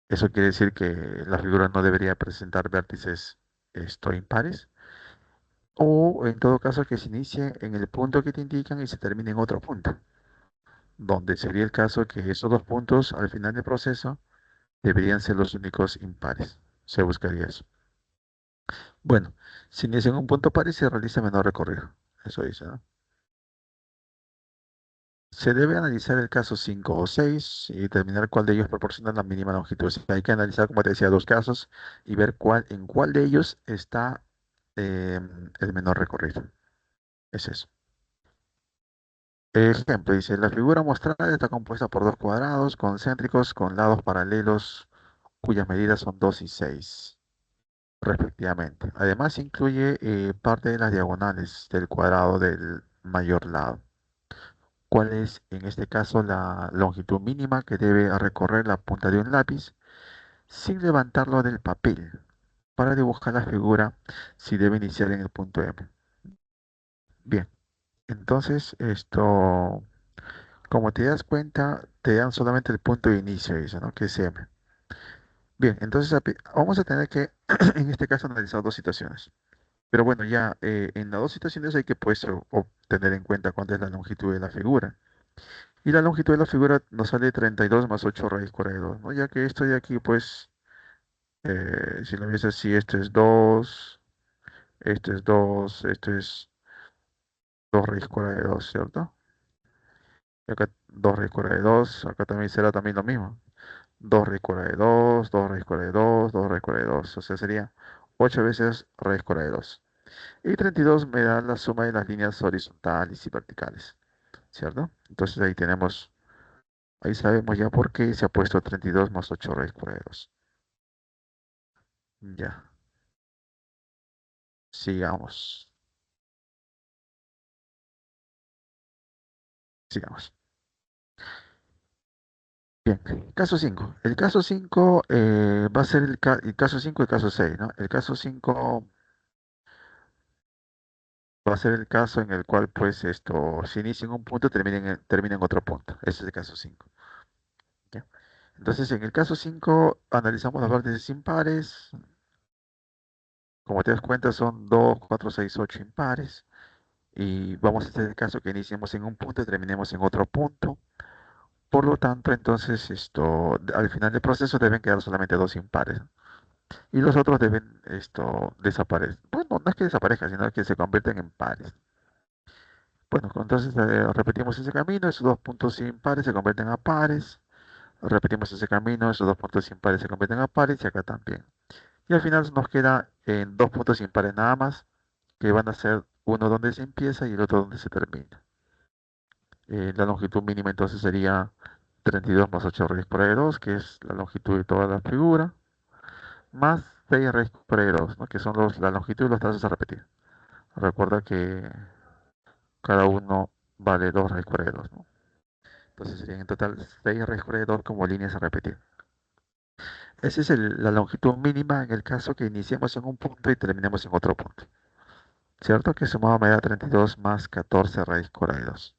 Eso quiere decir que la figura no debería presentar vértices impares. O en todo caso que se inicie en el punto que te indican y se termine en otro punto, donde sería el caso que esos dos puntos al final del proceso deberían ser los únicos impares. Se buscaría eso. Bueno, si inicia en un punto par y se realiza menor recorrido. Eso dice, ¿no? Se debe analizar el caso 5 o 6 y determinar cuál de ellos proporciona la mínima longitud. O sea, hay que analizar, como te decía, dos casos y ver en cuál de ellos está eh, el menor recorrido. Es eso. Ejemplo, dice, la figura mostrada está compuesta por dos cuadrados concéntricos con lados paralelos cuyas medidas son 2 y 6 respectivamente. Además, incluye parte de las diagonales del cuadrado del mayor lado. ¿Cuál es, en este caso, la longitud mínima que debe recorrer la punta de un lápiz sin levantarlo del papel para dibujar la figura si debe iniciar en el punto M? Bien, entonces esto, como te das cuenta, te dan solamente el punto de inicio, dice, ¿no? Que es M. Bien, entonces vamos a tener que, en este caso, analizar dos situaciones. Pero bueno, ya en las dos situaciones hay que pues tener en cuenta cuánto es la longitud de la figura. Y la longitud de la figura nos sale 32 más 8 raíz cuadrada de 2, ¿no? Ya que esto de aquí, pues, si lo ves así, esto es 2, esto es 2, esto es 2 raíz cuadrada de 2, ¿cierto? Y acá 2 raíz cuadrada de 2, acá también será también lo mismo. 2 raíz cuadrada de 2, 2 raíz cuadrada de 2, 2 raíz cuadrada de 2. O sea, sería 8 veces raíz cuadrada de 2. Y 32 me da la suma de las líneas horizontales y verticales, ¿cierto? Entonces ahí tenemos, ahí sabemos ya por qué se ha puesto 32 más 8 raíz cuadrada de 2. Ya, sigamos, sigamos. Bien, caso 5. El caso 5 va a ser el caso 5 y el caso 6, ¿no? El caso 5 va a ser el caso en el cual, pues, esto se inicia en un punto, termina en otro punto. Ese es el caso 5. ¿Ya? Entonces, en el caso 5 analizamos los vértices impares. Como te das cuenta, son 2, 4, 6, 8 impares. Y vamos a hacer el caso que iniciemos en un punto y terminemos en otro punto. Por lo tanto, entonces, al final del proceso deben quedar solamente dos impares, ¿no? Y los otros deben, desaparecer. Bueno, no es que desaparezcan, sino que se convierten en pares. Bueno, entonces repetimos ese camino, esos dos puntos impares se convierten a pares. Repetimos ese camino, esos dos puntos impares se convierten a pares y acá también. Y al final nos queda en dos puntos impares nada más, que van a ser uno donde se empieza y el otro donde se termina. La longitud mínima entonces sería 32 más 8 raíz por E2, que es la longitud de toda la figura, más 6 raíz por E2, ¿no? Que son la longitud y los trazos a repetir. Recuerda que cada uno vale 2 raíz por E2, ¿no? Entonces serían en total 6 raíz por E2 como líneas a repetir. Esa es la longitud mínima en el caso que iniciemos en un punto y terminemos en otro punto. ¿Cierto? Que sumado me da 32 más 14 raíz cuadrada de 2.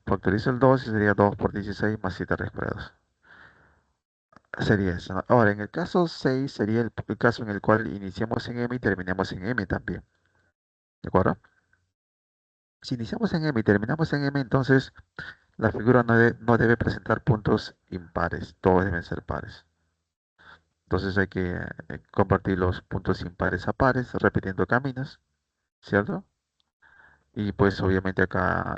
Factorizo el 2 y sería 2 por 16 más 7 raíz cuadrada de 2. Sería eso, ¿no? Ahora, en el caso 6 sería el caso en el cual iniciamos en M y terminemos en M también. ¿De acuerdo? Si iniciamos en M y terminamos en M, entonces la figura no debe presentar puntos impares. Todos deben ser pares. Entonces hay que convertir los puntos impares a pares, repitiendo caminos, ¿cierto? Y pues obviamente acá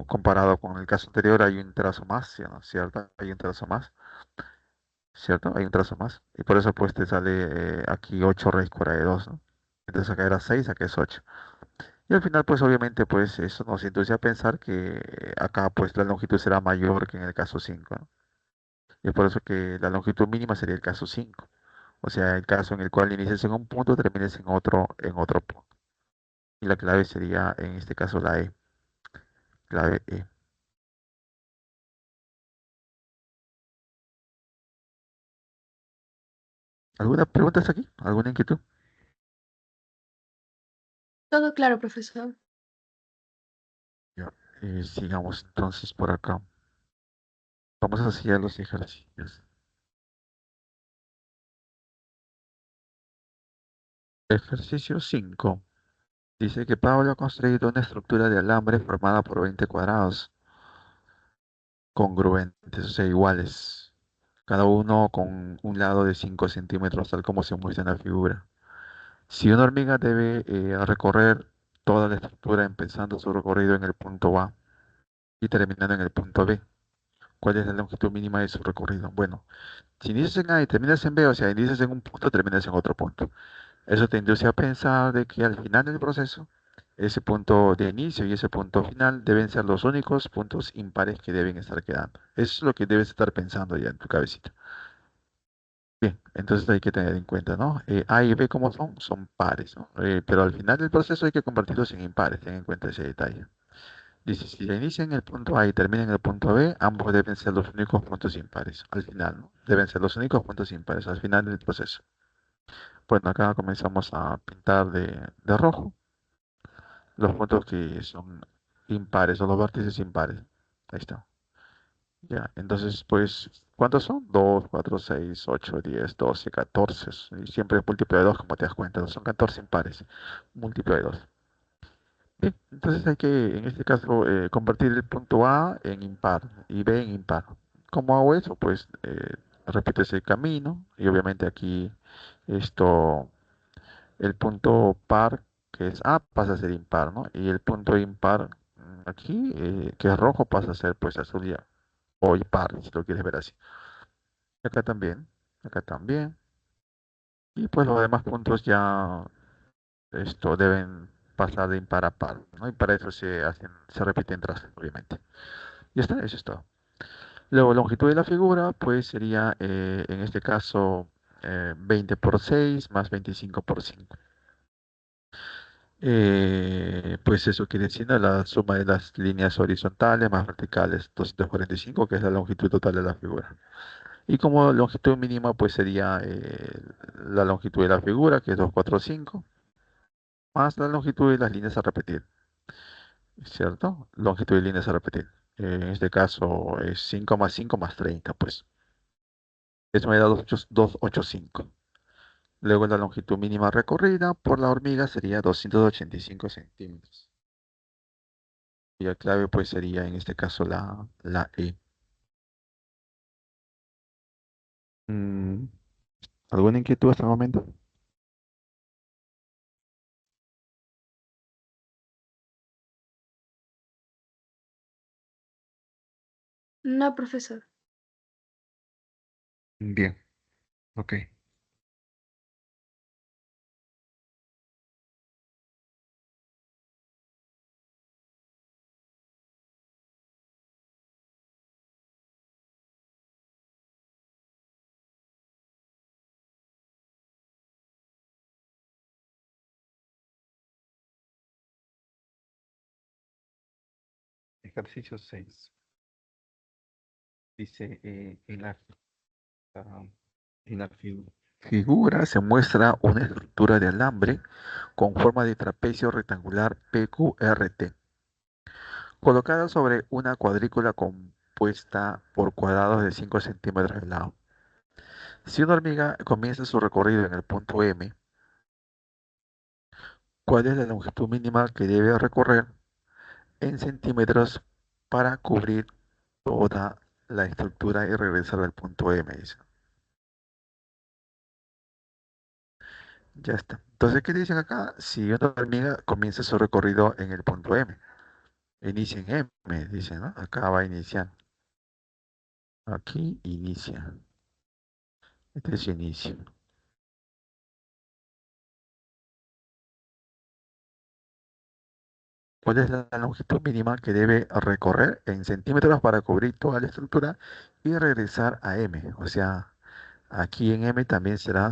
comparado con el caso anterior hay un trazo más, ¿sí, no? ¿Cierto? Hay un trazo más, ¿cierto? Hay un trazo más. Y por eso pues te sale aquí 8 raíz cuadrada de 2, ¿no? Entonces acá era 6, acá es 8. Y al final pues obviamente pues eso nos induce a pensar que acá pues la longitud será mayor que en el caso 5, ¿no? Y es por eso que la longitud mínima sería el caso 5. O sea, el caso en el cual inicies en un punto, termines en otro punto. Y la clave sería en este caso la E, clave E. ¿Alguna pregunta hasta aquí? ¿Alguna inquietud? Todo claro, profesor. Ya, sigamos entonces por acá. Vamos a hacer los ejercicios. Ejercicio 5. Dice que Pablo ha construido una estructura de alambre formada por 20 cuadrados congruentes, o sea, iguales, cada uno con un lado de 5 centímetros, tal como se muestra en la figura. Si una hormiga debe recorrer toda la estructura empezando su recorrido en el punto A y terminando en el punto B, ¿cuál es la longitud mínima de su recorrido? Bueno, si inicias en A y terminas en B, o sea, inicias en un punto, terminas en otro punto. Eso te induce a pensar de que al final del proceso, ese punto de inicio y ese punto final deben ser los únicos puntos impares que deben estar quedando. Eso es lo que debes estar pensando ya en tu cabecita. Bien, entonces hay que tener en cuenta, ¿no? A y B como son pares, ¿no? Pero al final del proceso hay que convertirlos en impares, ten en cuenta ese detalle. Dice, si se inicia en el punto A y termina en el punto B, ambos deben ser los únicos puntos impares al final, ¿no? Deben ser los únicos puntos impares al final del proceso. Bueno, acá comenzamos a pintar de rojo los puntos que son impares o los vértices impares. Ahí está. Ya, entonces, pues, ¿cuántos son? 2, 4, 6, 8, 10, 12, 14. Y siempre múltiplo de 2, como te das cuenta. Son 14 impares. Múltiplo de 2. Bien, entonces hay que, en este caso, convertir el punto A en impar y B en impar. ¿Cómo hago eso? Pues repito ese camino y obviamente aquí esto el punto par, que es A, pasa a ser impar, ¿no? Y el punto impar aquí, que es rojo, pasa a ser pues azul ya, o impar, si lo quieres ver así. Acá también. Y pues los demás puntos ya deben pasar de impar a par, ¿no? Y para eso se repiten trazos, obviamente. Y está, eso es todo. Luego, longitud de la figura, pues sería, en este caso, 20 por 6 más 25 por 5. Pues eso quiere decir, ¿no?, la suma de las líneas horizontales más verticales, 245, que es la longitud total de la figura. Y como longitud mínima, pues sería la longitud de la figura, que es 245, más la longitud de las líneas a repetir, ¿cierto? Longitud de líneas a repetir. En este caso es 5 más 5 más 30, pues. Eso me da 285. Luego la longitud mínima recorrida por la hormiga sería 285 centímetros. Y la clave pues sería en este caso la E. Mm, ¿Alguna inquietud hasta el momento? No, profesor. Bien, ok. Ejercicio 6. Dice ah, en la figura se muestra una estructura de alambre con forma de trapecio rectangular PQRT, colocada sobre una cuadrícula compuesta por cuadrados de 5 centímetros de lado. Si una hormiga comienza su recorrido en el punto M, ¿cuál es la longitud mínima que debe recorrer en centímetros para cubrir toda la estructura y regresar al punto M? Dice. Ya está. Entonces, ¿qué dicen acá? Si una hormiga comienza su recorrido en el punto M, inicia en M, dicen, ¿no? Acá va a iniciar. Aquí inicia. Este es su inicio. ¿Cuál es la longitud mínima que debe recorrer en centímetros para cubrir toda la estructura y regresar a M? O sea, aquí en M también será,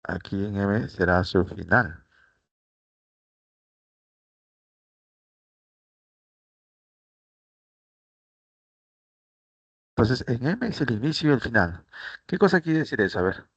aquí en M será su final. Entonces, en M es el inicio y el final. ¿Qué cosa quiere decir eso? A ver.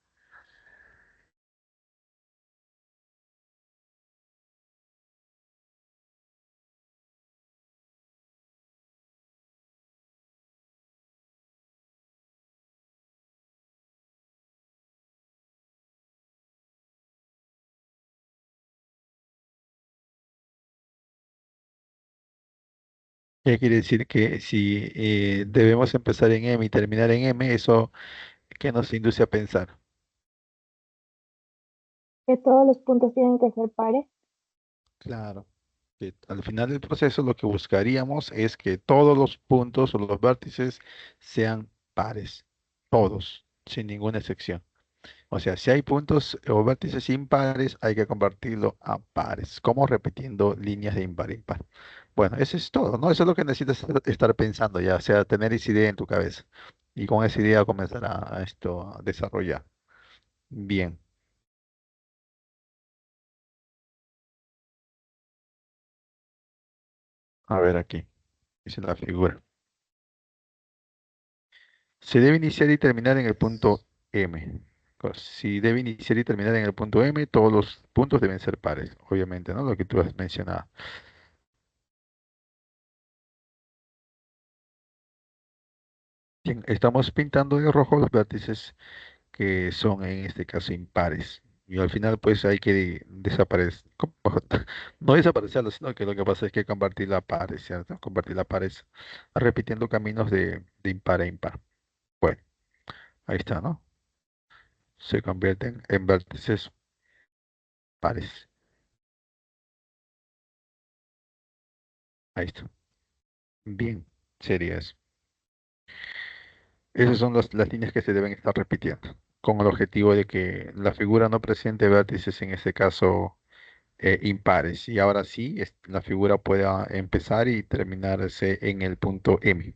¿Qué quiere decir? Que si debemos empezar en M y terminar en M, eso ¿qué nos induce a pensar? Que todos los puntos tienen que ser pares. Claro. Que al final del proceso lo que buscaríamos es que todos los puntos o los vértices sean pares. Todos, sin ninguna excepción. O sea, si hay puntos o vértices impares, hay que convertirlo a pares, como repitiendo líneas de impar a impar. Bueno, eso es todo, ¿no? Eso es lo que necesitas estar pensando ya, o sea, tener esa idea en tu cabeza. Y con esa idea comenzar a esto a desarrollar. Bien, a ver aquí, dice la figura. Se debe iniciar y terminar en el punto M. Si debe iniciar y terminar en el punto M, todos los puntos deben ser pares, obviamente, ¿no? Lo que tú has mencionado. Bien, estamos pintando de rojo los vértices que son en este caso impares. Y al final pues hay que desaparecer, no desaparecerlo, sino que lo que pasa es que convertir a pares, ¿cierto? Convertir a pares repitiendo caminos de impar a impar. Bueno, ahí está, ¿no? Se convierten en vértices pares. Ahí está. Bien, sería eso. Esas son las líneas que se deben estar repitiendo, con el objetivo de que la figura no presente vértices, en este caso impares. Y ahora sí, la figura pueda empezar y terminarse en el punto M.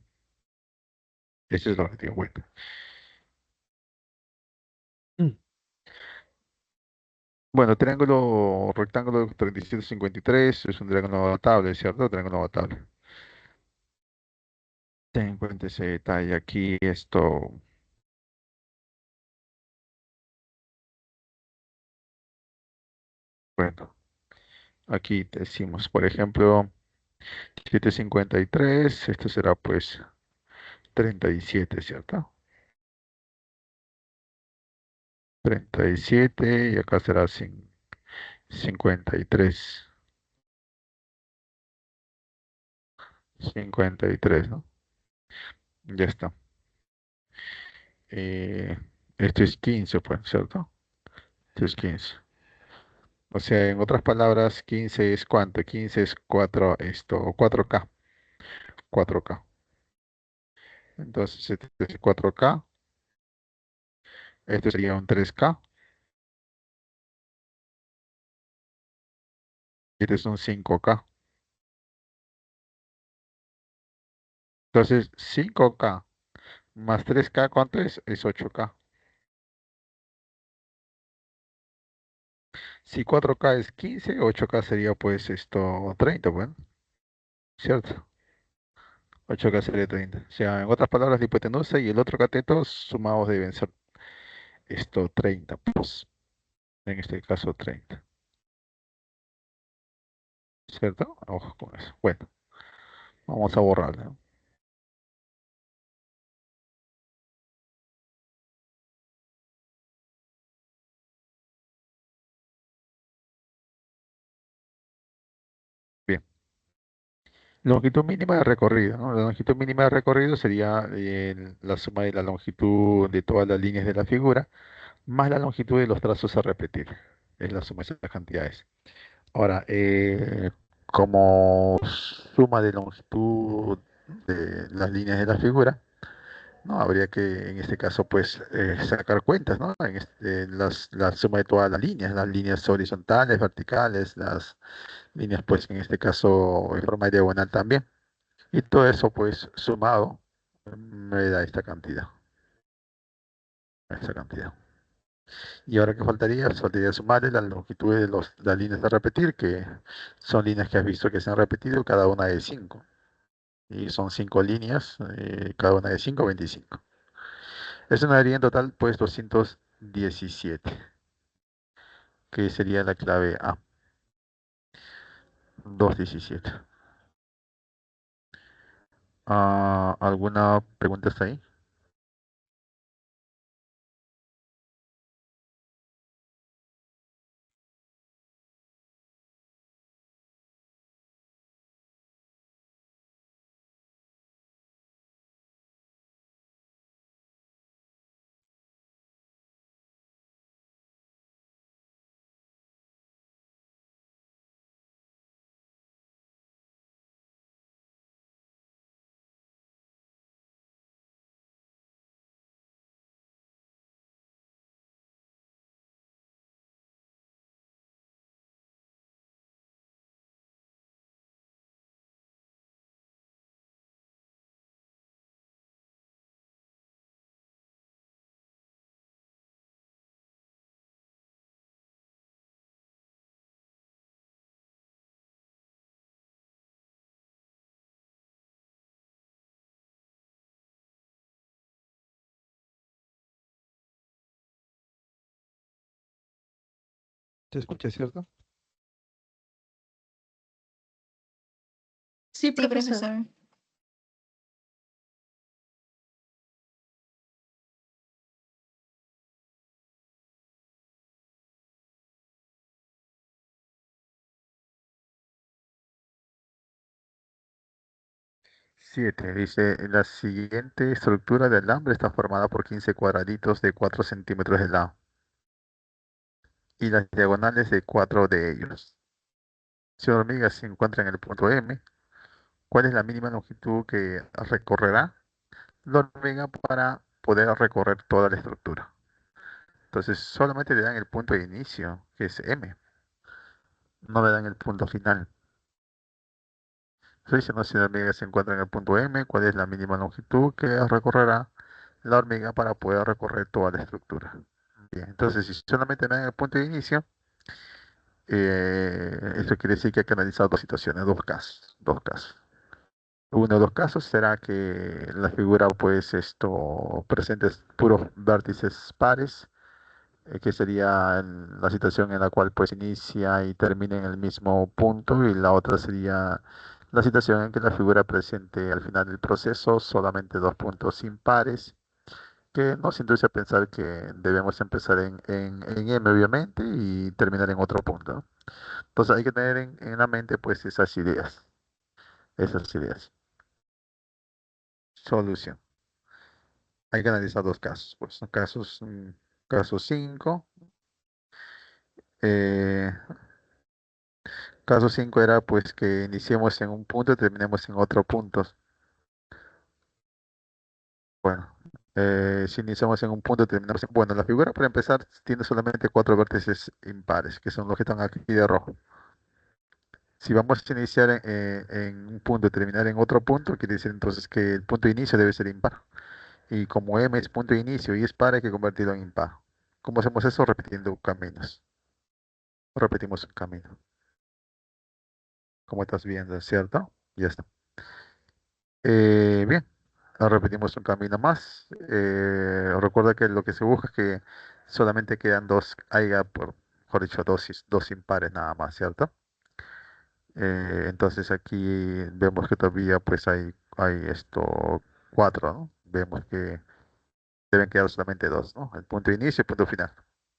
Ese es el objetivo. Bueno. Mm. Bueno, triángulo rectángulo 3753 es un triángulo notable, ¿cierto? Triángulo notable. Ten en cuenta ese detalle aquí, esto, bueno, aquí decimos, por ejemplo, 753, esto será pues 37, ¿cierto? 37 y acá será 53. 53, ¿no? Ya está. Eh, Esto es 15, pues, ¿cierto? Esto es 15. O sea, en otras palabras, 15 es ¿cuánto? 15 es 4, esto, 4K. 4K. Entonces, este es 4K. Este sería un 3K. Este es un 5K. Entonces, 5K más 3K, ¿cuánto es? Es 8K. Si 4K es 15, 8K sería pues esto 30, bueno, ¿cierto? 8K sería 30. O sea, en otras palabras, la hipotenusa y el otro cateto sumados deben ser esto 30, pues, en este caso 30, ¿cierto? Ojo con eso. Bueno, vamos a borrarlo, ¿no? Bien. Longitud mínima de recorrido, ¿no? La longitud mínima de recorrido sería la suma de la longitud de todas las líneas de la figura más la longitud de los trazos a repetir. Es la suma de esas cantidades. Ahora, como suma de longitud de las líneas de la figura, ¿no? Habría que en este caso pues sacar cuentas, ¿no? La suma de todas las líneas horizontales, verticales, las líneas pues en este caso en forma de diagonal también. Y todo eso pues sumado me da esta cantidad. Y ahora que faltaría, pues, faltaría sumarle la longitud de las líneas a repetir, que son líneas que has visto que se han repetido, cada una de 5. Y son 5 líneas, cada una de 5, 25. Eso nos daría en total pues 217, que sería la clave A. 217. ¿Alguna pregunta hasta ahí? ¿Te escuchas, cierto? Sí, Sí, profesor. profesor. Siete, dice, la siguiente estructura de alambre está formada por 15 cuadraditos de 4 centímetros de lado y las diagonales de 4 de ellos. Si la hormiga se encuentra en el punto M, ¿cuál es la mínima longitud que recorrerá la hormiga para poder recorrer toda la estructura? Entonces solamente le dan el punto de inicio, que es M, no le dan el punto final. Estoy diciendo si la hormiga se encuentra en el punto M, ¿cuál es la mínima longitud que recorrerá la hormiga para poder recorrer toda la estructura? Bien, entonces si solamente le dan el punto de inicio, esto quiere decir que hay que analizar dos situaciones, dos casos, dos casos. Uno de los casos será que la figura pues esto presente puros vértices pares, que sería la situación en la cual pues inicia y termina en el mismo punto, y la otra sería la situación en que la figura presente al final del proceso solamente dos puntos impares, que nos induce a pensar que debemos empezar en M, obviamente, y terminar en otro punto, ¿no? Entonces hay que tener en la mente, pues, esas ideas, esas ideas. Solución. Hay que analizar dos casos, pues, ¿no? Caso 5. Caso 5 era, pues, que iniciemos en un punto y terminemos en otro punto. Bueno, si iniciamos en un punto, terminamos en... Bueno, la figura para empezar tiene solamente cuatro vértices impares, que son los que están aquí de rojo. Si vamos a iniciar en un punto y terminar en otro punto, quiere decir entonces que el punto de inicio debe ser impar. Y como M es punto de inicio y es par, hay que convertirlo en impar. ¿Cómo hacemos eso? Repitiendo caminos. Repetimos un camino. Como estás viendo, ¿cierto? Ya está. Bien, ahora repetimos un camino más. Recuerda que lo que se busca es que solamente quedan dos, haya, mejor dicho, dos impares nada más, ¿cierto? Entonces aquí vemos que todavía pues hay esto cuatro, ¿no? Vemos que deben quedar solamente dos, ¿no? El punto de inicio y el punto final.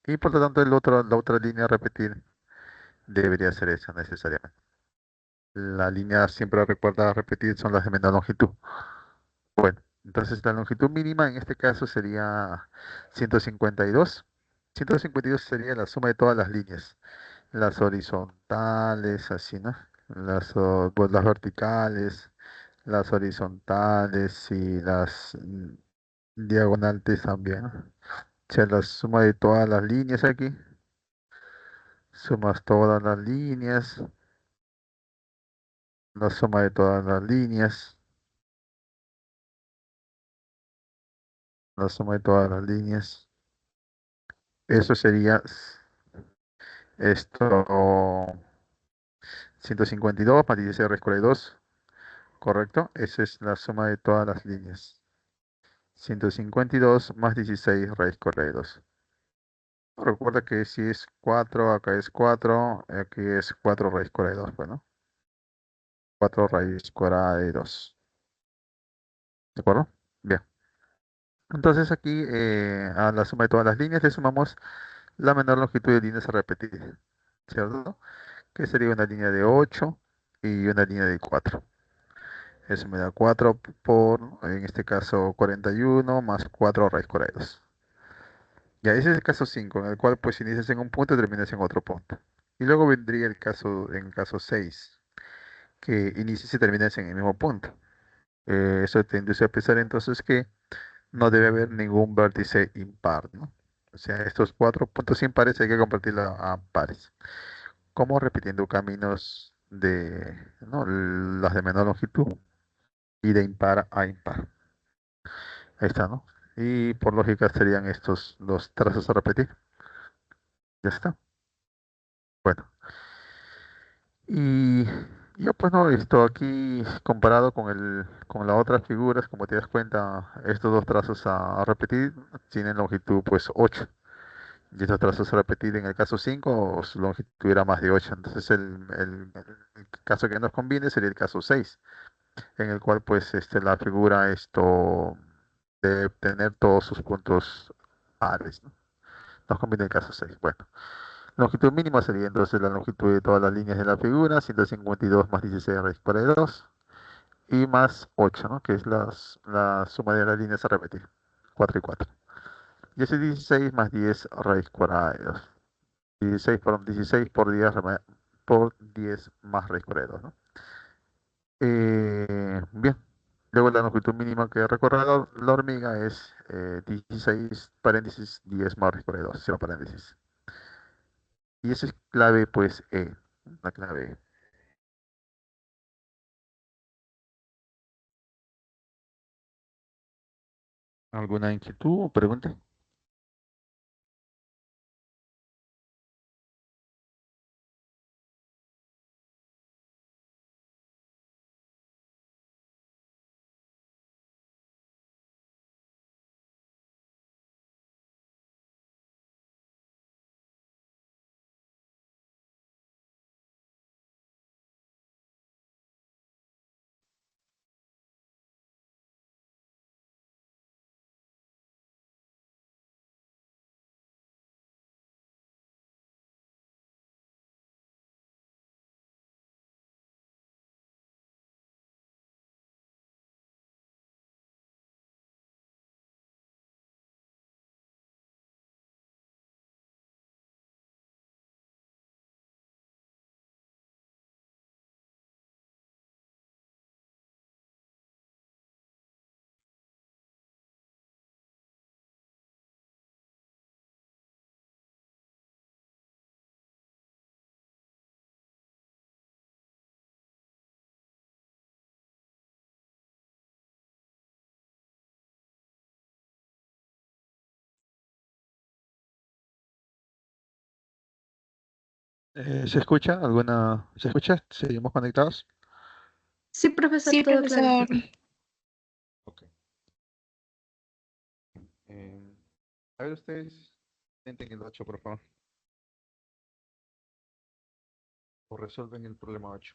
Y por lo tanto la otra línea a repetir debería ser esa necesariamente. La línea siempre recuerda repetir son las de menor longitud. Bueno, entonces la longitud mínima en este caso sería 152. 152 sería la suma de todas las líneas, las horizontales, así, ¿no? Pues, las verticales, las horizontales y las diagonales también, ¿no? O sea, la suma de todas las líneas aquí, sumas todas las líneas, la suma de todas las líneas, la suma de todas las líneas. Eso sería esto 152 más 16 raíz cuadrada de 2, ¿correcto? Esa es la suma de todas las líneas. 152 más 16 raíz cuadrada de 2. Recuerda que si es 4, acá es 4, aquí es 4 raíz cuadrada de 2, bueno, 4 raíz cuadrada de 2. ¿De acuerdo? Bien. Entonces aquí a la suma de todas las líneas le sumamos la menor longitud de líneas a repetir, ¿cierto? Que sería una línea de 8 y una línea de 4. Eso me da 4 por, en este caso, 41 más 4 raíz cuadrada de 2. Ya, ese es el caso 5 en el cual pues inicias en un punto y terminas en otro punto. Y luego vendría en el caso 6 que inicias y terminas en el mismo punto. Eso te induce a pensar entonces que no debe haber ningún vértice impar, ¿no? O sea, estos cuatro puntos impares hay que convertirlos a pares. Como repitiendo caminos de, ¿no? Las de menor longitud y de impar a impar. Ahí está, ¿no? Y por lógica serían estos los trazos a repetir. Ya está. Bueno, y yo pues no, esto aquí comparado con las otras figuras, como te das cuenta, estos dos trazos a repetir tienen longitud pues 8. Y estos trazos a repetir en el caso 5 su longitud era más de 8. Entonces el caso que nos conviene sería el caso 6 en el cual pues la figura esto debe tener todos sus puntos pares, ¿no? Nos conviene el caso 6. Bueno, longitud mínima sería entonces la longitud de todas las líneas de la figura, 152 más 16 raíz cuadrada de 2, y más 8, ¿no? Que es la suma de las líneas a repetir, 4 y 4. Y ese 16 más 10 raíz cuadrada de 2. 16 por 10, por 10 más raíz cuadrada de 2, ¿no? Bien. Luego la longitud mínima que recorre la hormiga es 16 paréntesis 10 más raíz cuadrada de 2, 0 paréntesis. Y esa es clave, pues, la clave E. ¿Alguna inquietud o pregunta? ¿Se escucha? ¿Se escucha? ¿Seguimos conectados? Sí, profesor, Sí, todo claro. profesor. Ok. Eh, a ver, ustedes intenten el 8, por favor, o resuelven el problema 8.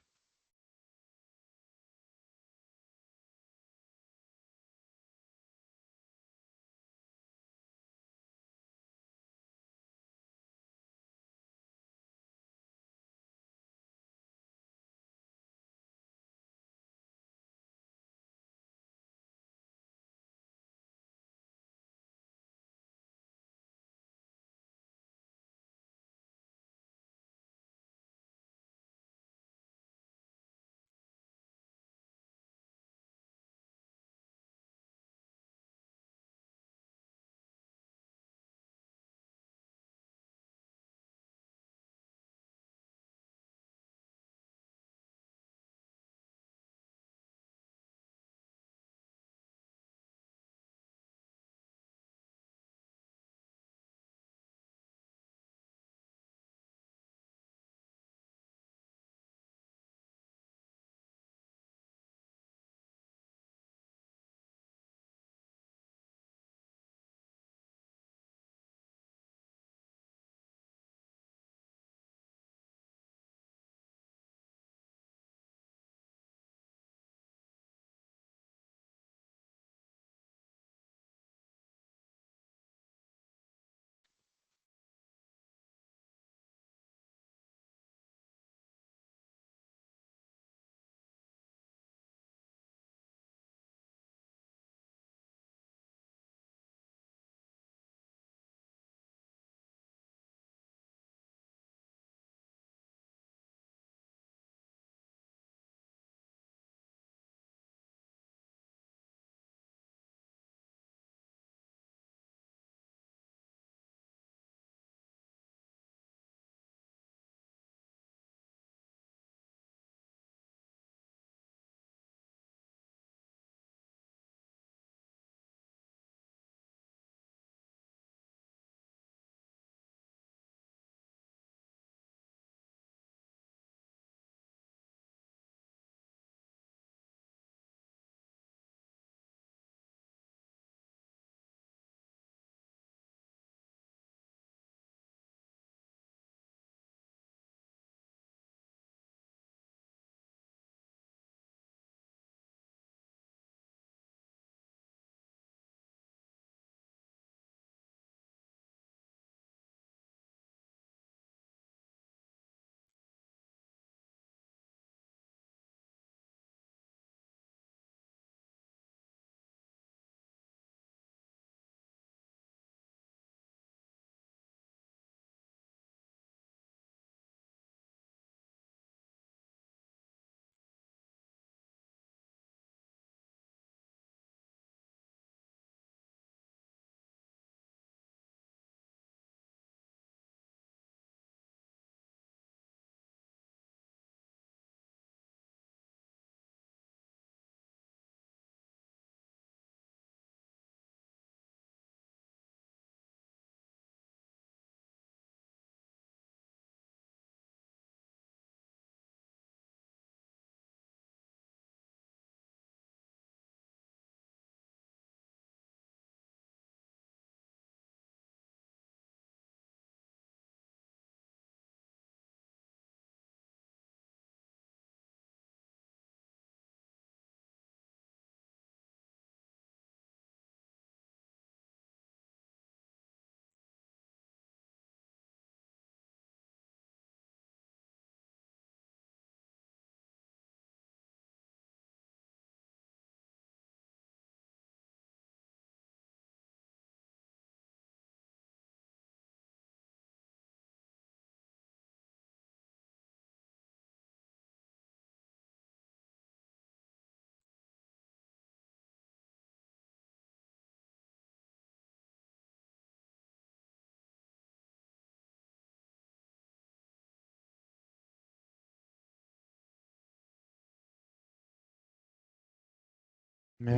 Me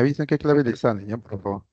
avisan qué clave les salen, ya, por favor.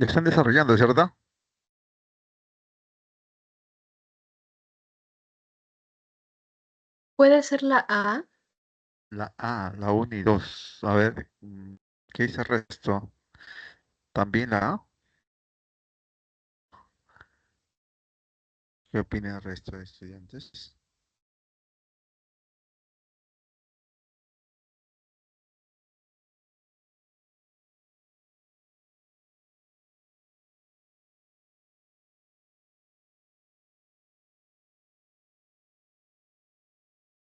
Están desarrollando, ¿cierto? Puede ser la A. La A, la 1 y 2. A ver, ¿qué dice el resto? ¿También la A? ¿Qué opina el resto de estudiantes?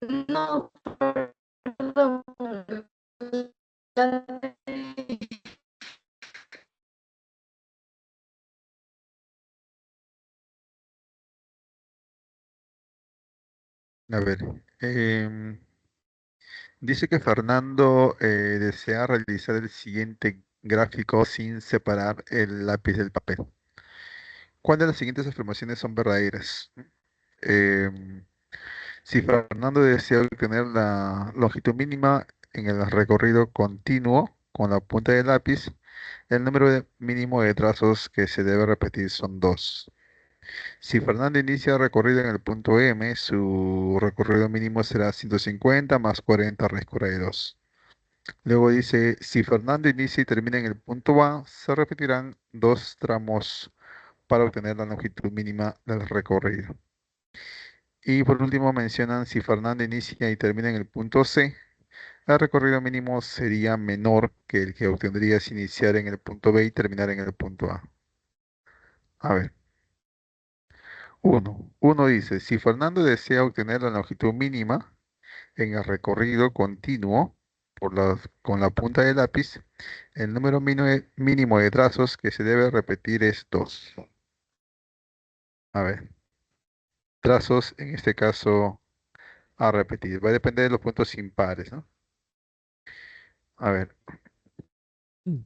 No, perdón. La A ver, dice que Fernando desea realizar el siguiente gráfico sin separar el lápiz del papel. ¿Cuál de las siguientes afirmaciones son verdaderas? Em, si Fernando desea obtener la longitud mínima en el recorrido continuo con la punta del lápiz, el número mínimo de trazos que se debe repetir son 2. Si Fernando inicia el recorrido en el punto M, su recorrido mínimo será 150 más 40 raíz cuadrada de 2. Luego dice, si Fernando inicia y termina en el punto A, se repetirán dos tramos para obtener la longitud mínima del recorrido. Y por último mencionan, si Fernando inicia y termina en el punto C, el recorrido mínimo sería menor que el que obtendría si iniciar en el punto B y terminar en el punto A. A ver, uno dice, si Fernando desea obtener la longitud mínima en el recorrido continuo con la punta del lápiz, el número mínimo de trazos que se debe repetir es 2. A ver, trazos en este caso a repetir. Va a depender de los puntos impares, ¿no? A ver, Mm.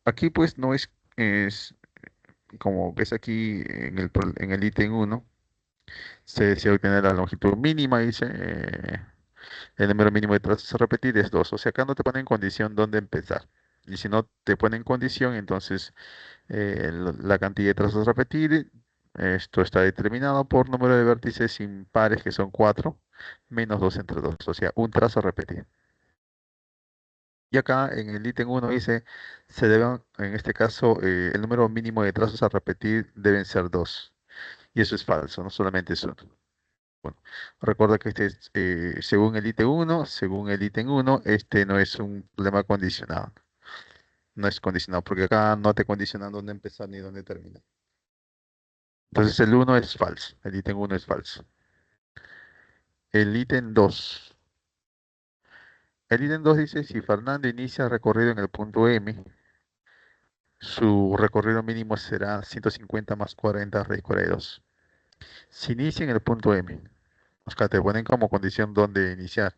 aquí pues no es como ves aquí en el ítem uno se desea obtener la longitud mínima, dice, el número mínimo de trazos a repetir es 2. O sea, acá no te pone en condición dónde empezar. Y si no te pone en condición, entonces la cantidad de trazos a repetir, esto está determinado por número de vértices impares, que son 4 menos 2 entre 2, o sea, un trazo a repetir. Y acá en el ítem uno dice, se deben, en este caso, el número mínimo de trazos a repetir deben ser 2. Y eso es falso, no solamente es uno. Bueno, recuerda que este es, según el ítem uno, según el ítem uno, este no es un problema condicionado. No es condicionado, porque acá no te condicionan dónde empezar ni dónde terminar. Entonces el uno es falso, el ítem uno es falso. El ítem 2. El ítem 2 dice, si Fernando inicia el recorrido en el punto M, su recorrido mínimo será 150 más 40 raíz cuadrada de 2. Si inicia en el punto M, acá te ponen como condición dónde iniciar.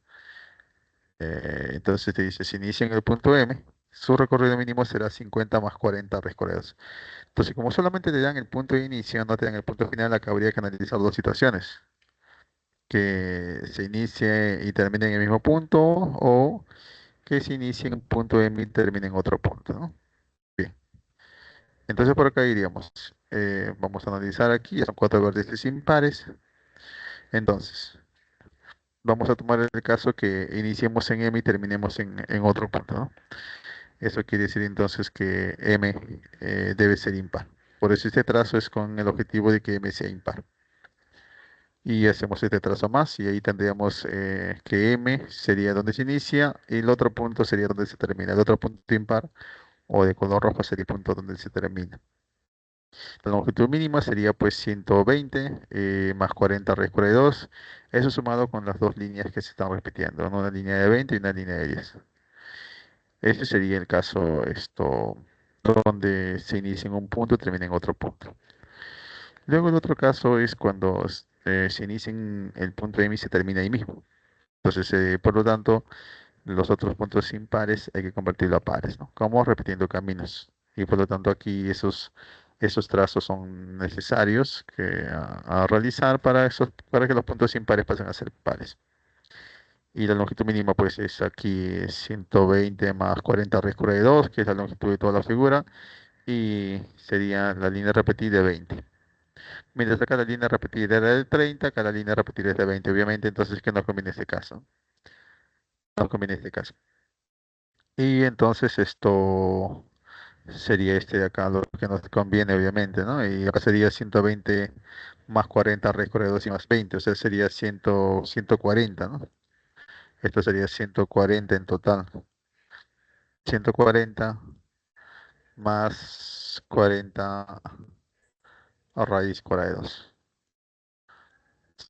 Entonces te dice, si inicia en el punto M, su recorrido mínimo será 50 más 40 raíz cuadrada de 2. Entonces, como solamente te dan el punto de inicio, no te dan el punto final, acá habría que analizar dos situaciones. Que se inicie y termine en el mismo punto o que se inicie en un punto M y termine en otro punto, ¿no? Bien, entonces por acá iríamos. Vamos a analizar aquí, ya son cuatro vértices impares. Entonces, vamos a tomar el caso que iniciemos en M y terminemos en otro punto, ¿no? Eso quiere decir entonces que M debe ser impar. Por eso este trazo es con el objetivo de que M sea impar. Y hacemos este trazo más y ahí tendríamos que M sería donde se inicia y el otro punto sería donde se termina. El otro punto impar o de color rojo sería el punto donde se termina. La longitud mínima sería pues 120 más 40 raíz cuadrada de 2. Eso sumado con las dos líneas que se están repitiendo, ¿no? Una línea de 20 y una línea de 10. Ese sería el caso donde se inicia en un punto y termina en otro punto. Luego el otro caso es cuando se inicia en el punto M y se termina ahí mismo. Entonces, por lo tanto, los otros puntos impares hay que convertirlo a pares, ¿no? Como repitiendo caminos. Y por lo tanto aquí esos trazos son necesarios a realizar para que los puntos impares pasen a ser pares. Y la longitud mínima pues es aquí 120 más 40 raíz cuadrada de 2, que es la longitud de toda la figura, y sería la línea repetida de 20. Mientras acá la línea repetida era de 30, acá la línea repetida es de 20. Obviamente, entonces, ¿qué nos conviene este caso? Nos conviene este caso. Y entonces esto sería este de acá lo que nos conviene, obviamente, ¿no? Y acá sería 120 más 40 raíz cuadrada de 2 y más 20, o sea, sería 140, ¿no? Esto sería 140 en total. 140 más 40 a raíz cuadrada de 2.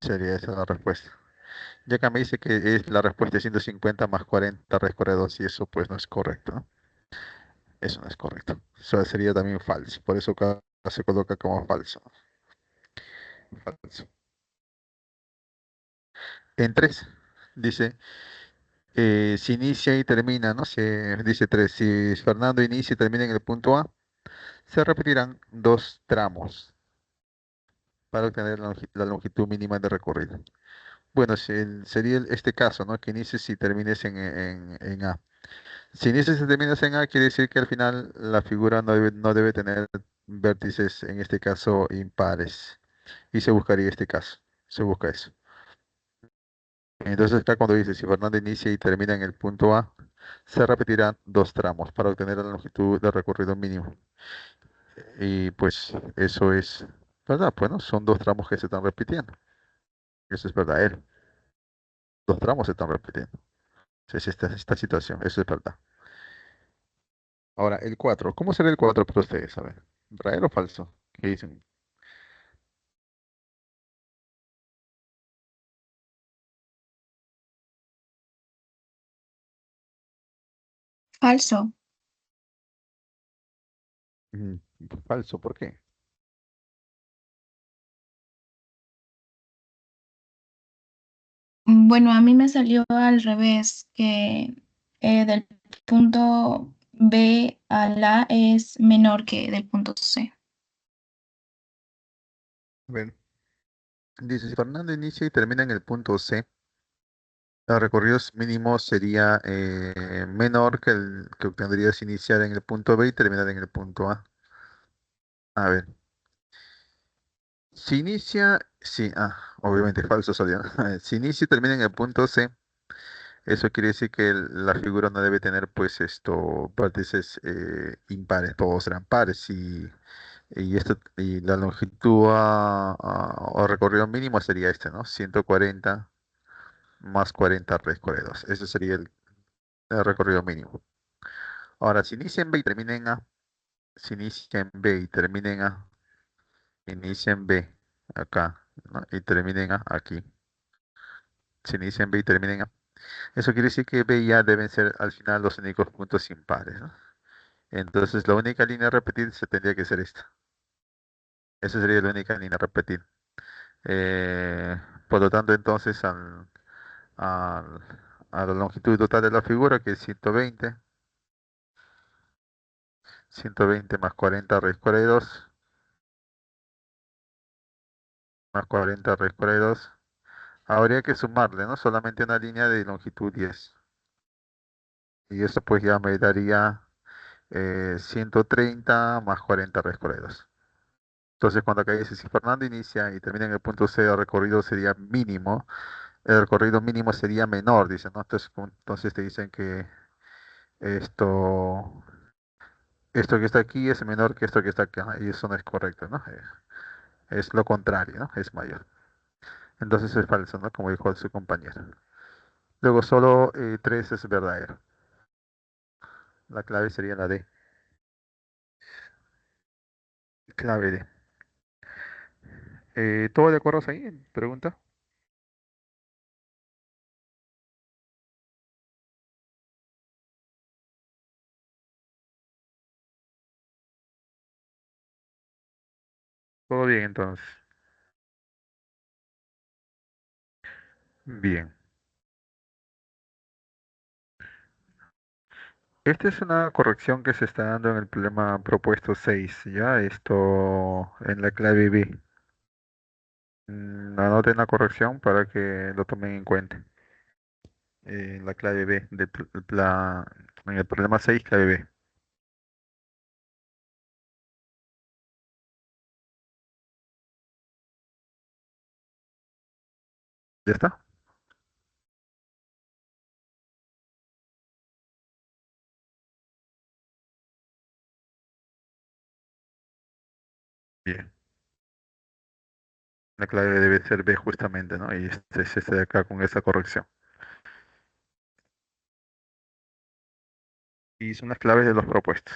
Sería esa la respuesta. Ya acá me dice que es la respuesta de 150 más 40 raíz cuadrada de 2 y eso pues no es correcto, ¿no? Eso no es correcto. Eso sería también falso. Por eso acá se coloca como falso. Falso. En 3 dice, si inicia y termina, ¿no? Dice 3 si Fernando inicia y termina en el punto A, se repetirán dos tramos para obtener la longitud mínima de recorrido. Bueno, sería este caso, ¿no? Que inicies y termines en A. Si inicias y terminas en A, quiere decir que al final la figura no debe tener vértices, en este caso, impares. Y se buscaría este caso. Se busca eso. Entonces acá cuando dice, si Fernando inicia y termina en el punto A, se repetirán dos tramos para obtener la longitud de recorrido mínimo. Y pues eso es verdad, pues no, son dos tramos que se están repitiendo. Eso es verdadero. Dos tramos se están repitiendo. Es esta situación, eso es verdad. Ahora, el 4. ¿Cómo será el 4 para ustedes? A ver, ¿verdadero o falso? ¿Qué dicen? Falso. Mm, Falso, ¿por qué? Bueno, a mí me salió al revés, que del punto B a la es menor que del punto C. A ver, dice, si Fernando inicia y termina en el punto C, el recorrido mínimo sería menor que el que obtendrías iniciar en el punto B y terminar en el punto A. A ver, si inicia, sí, obviamente falso salió. Si inicia y termina en el punto C, eso quiere decir que la figura no debe tener pues vértices impares, todos serán pares y la longitud o recorrido mínimo sería este, ¿no? 140 más 40 raíz cuadrada de 2. Ese sería el recorrido mínimo. Ahora, si inicia en B y termina en A, si inicia en B y termina en A, inicia en B acá, ¿no? Y termina en A aquí. Si inicia en B y termina en A. Eso quiere decir que B y A deben ser al final los únicos puntos impares, ¿no? Entonces la única línea a repetir se tendría que ser esta. Esa sería la única línea a repetir. Eh, por lo tanto, entonces al- a la longitud total de la figura, que es 120 más 40 raíz cuadrada de 2, más 40 raíz cuadrada de 2. Habría que sumarle, ¿no? Solamente una línea de longitud 10. Y eso pues ya me daría 130 más 40 raíz cuadrada de 2. Entonces cuando acá dice, si Fernando inicia y termina en el punto C, el recorrido sería mínimo. El recorrido mínimo sería menor, dicen, ¿no? Entonces te dicen que esto, esto que está aquí es menor que esto que está acá. Y eso no es correcto, ¿no? Es lo contrario, ¿no? Es mayor. Entonces es falso, ¿no? Como dijo su compañero. Luego solo 3 es verdadero. La clave sería la D. Clave D. ¿Todo de acuerdo ahí? Pregunta. Todo bien entonces. Bien. Esta es una corrección que se está dando en el problema propuesto 6, ¿ya? Esto en la clave B. Anoten la corrección para que lo tomen en cuenta. En la clave B, en el problema 6, clave B. ¿Ya está? Bien. La clave debe ser B justamente, ¿no? Y este es este de acá con esa corrección. Y son las claves de los propuestos.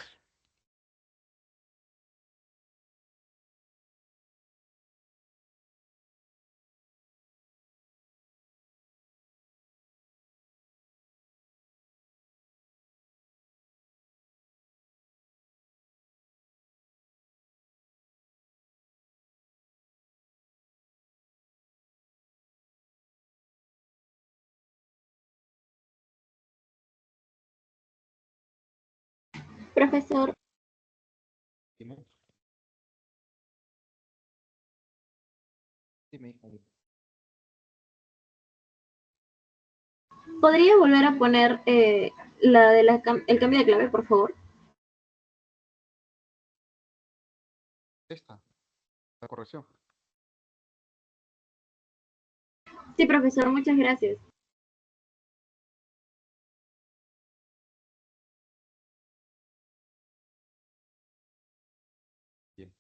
Profesor, Dime. Dime, hija. ¿podría volver a poner el cambio de clave, por favor? Esta, la corrección. Sí, profesor, muchas gracias. Bien.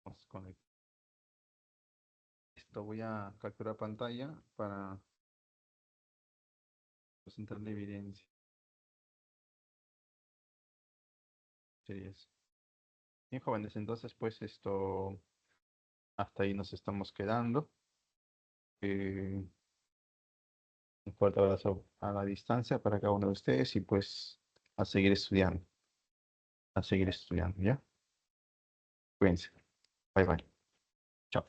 Vamos con esto. Voy a capturar pantalla para presentar la evidencia. Series. Bien, jóvenes, entonces pues esto, hasta ahí nos estamos quedando. Eh, un fuerte abrazo a la distancia para cada uno de ustedes y pues a seguir estudiando, ¿ya? Cuídense. Bye bye. Chao.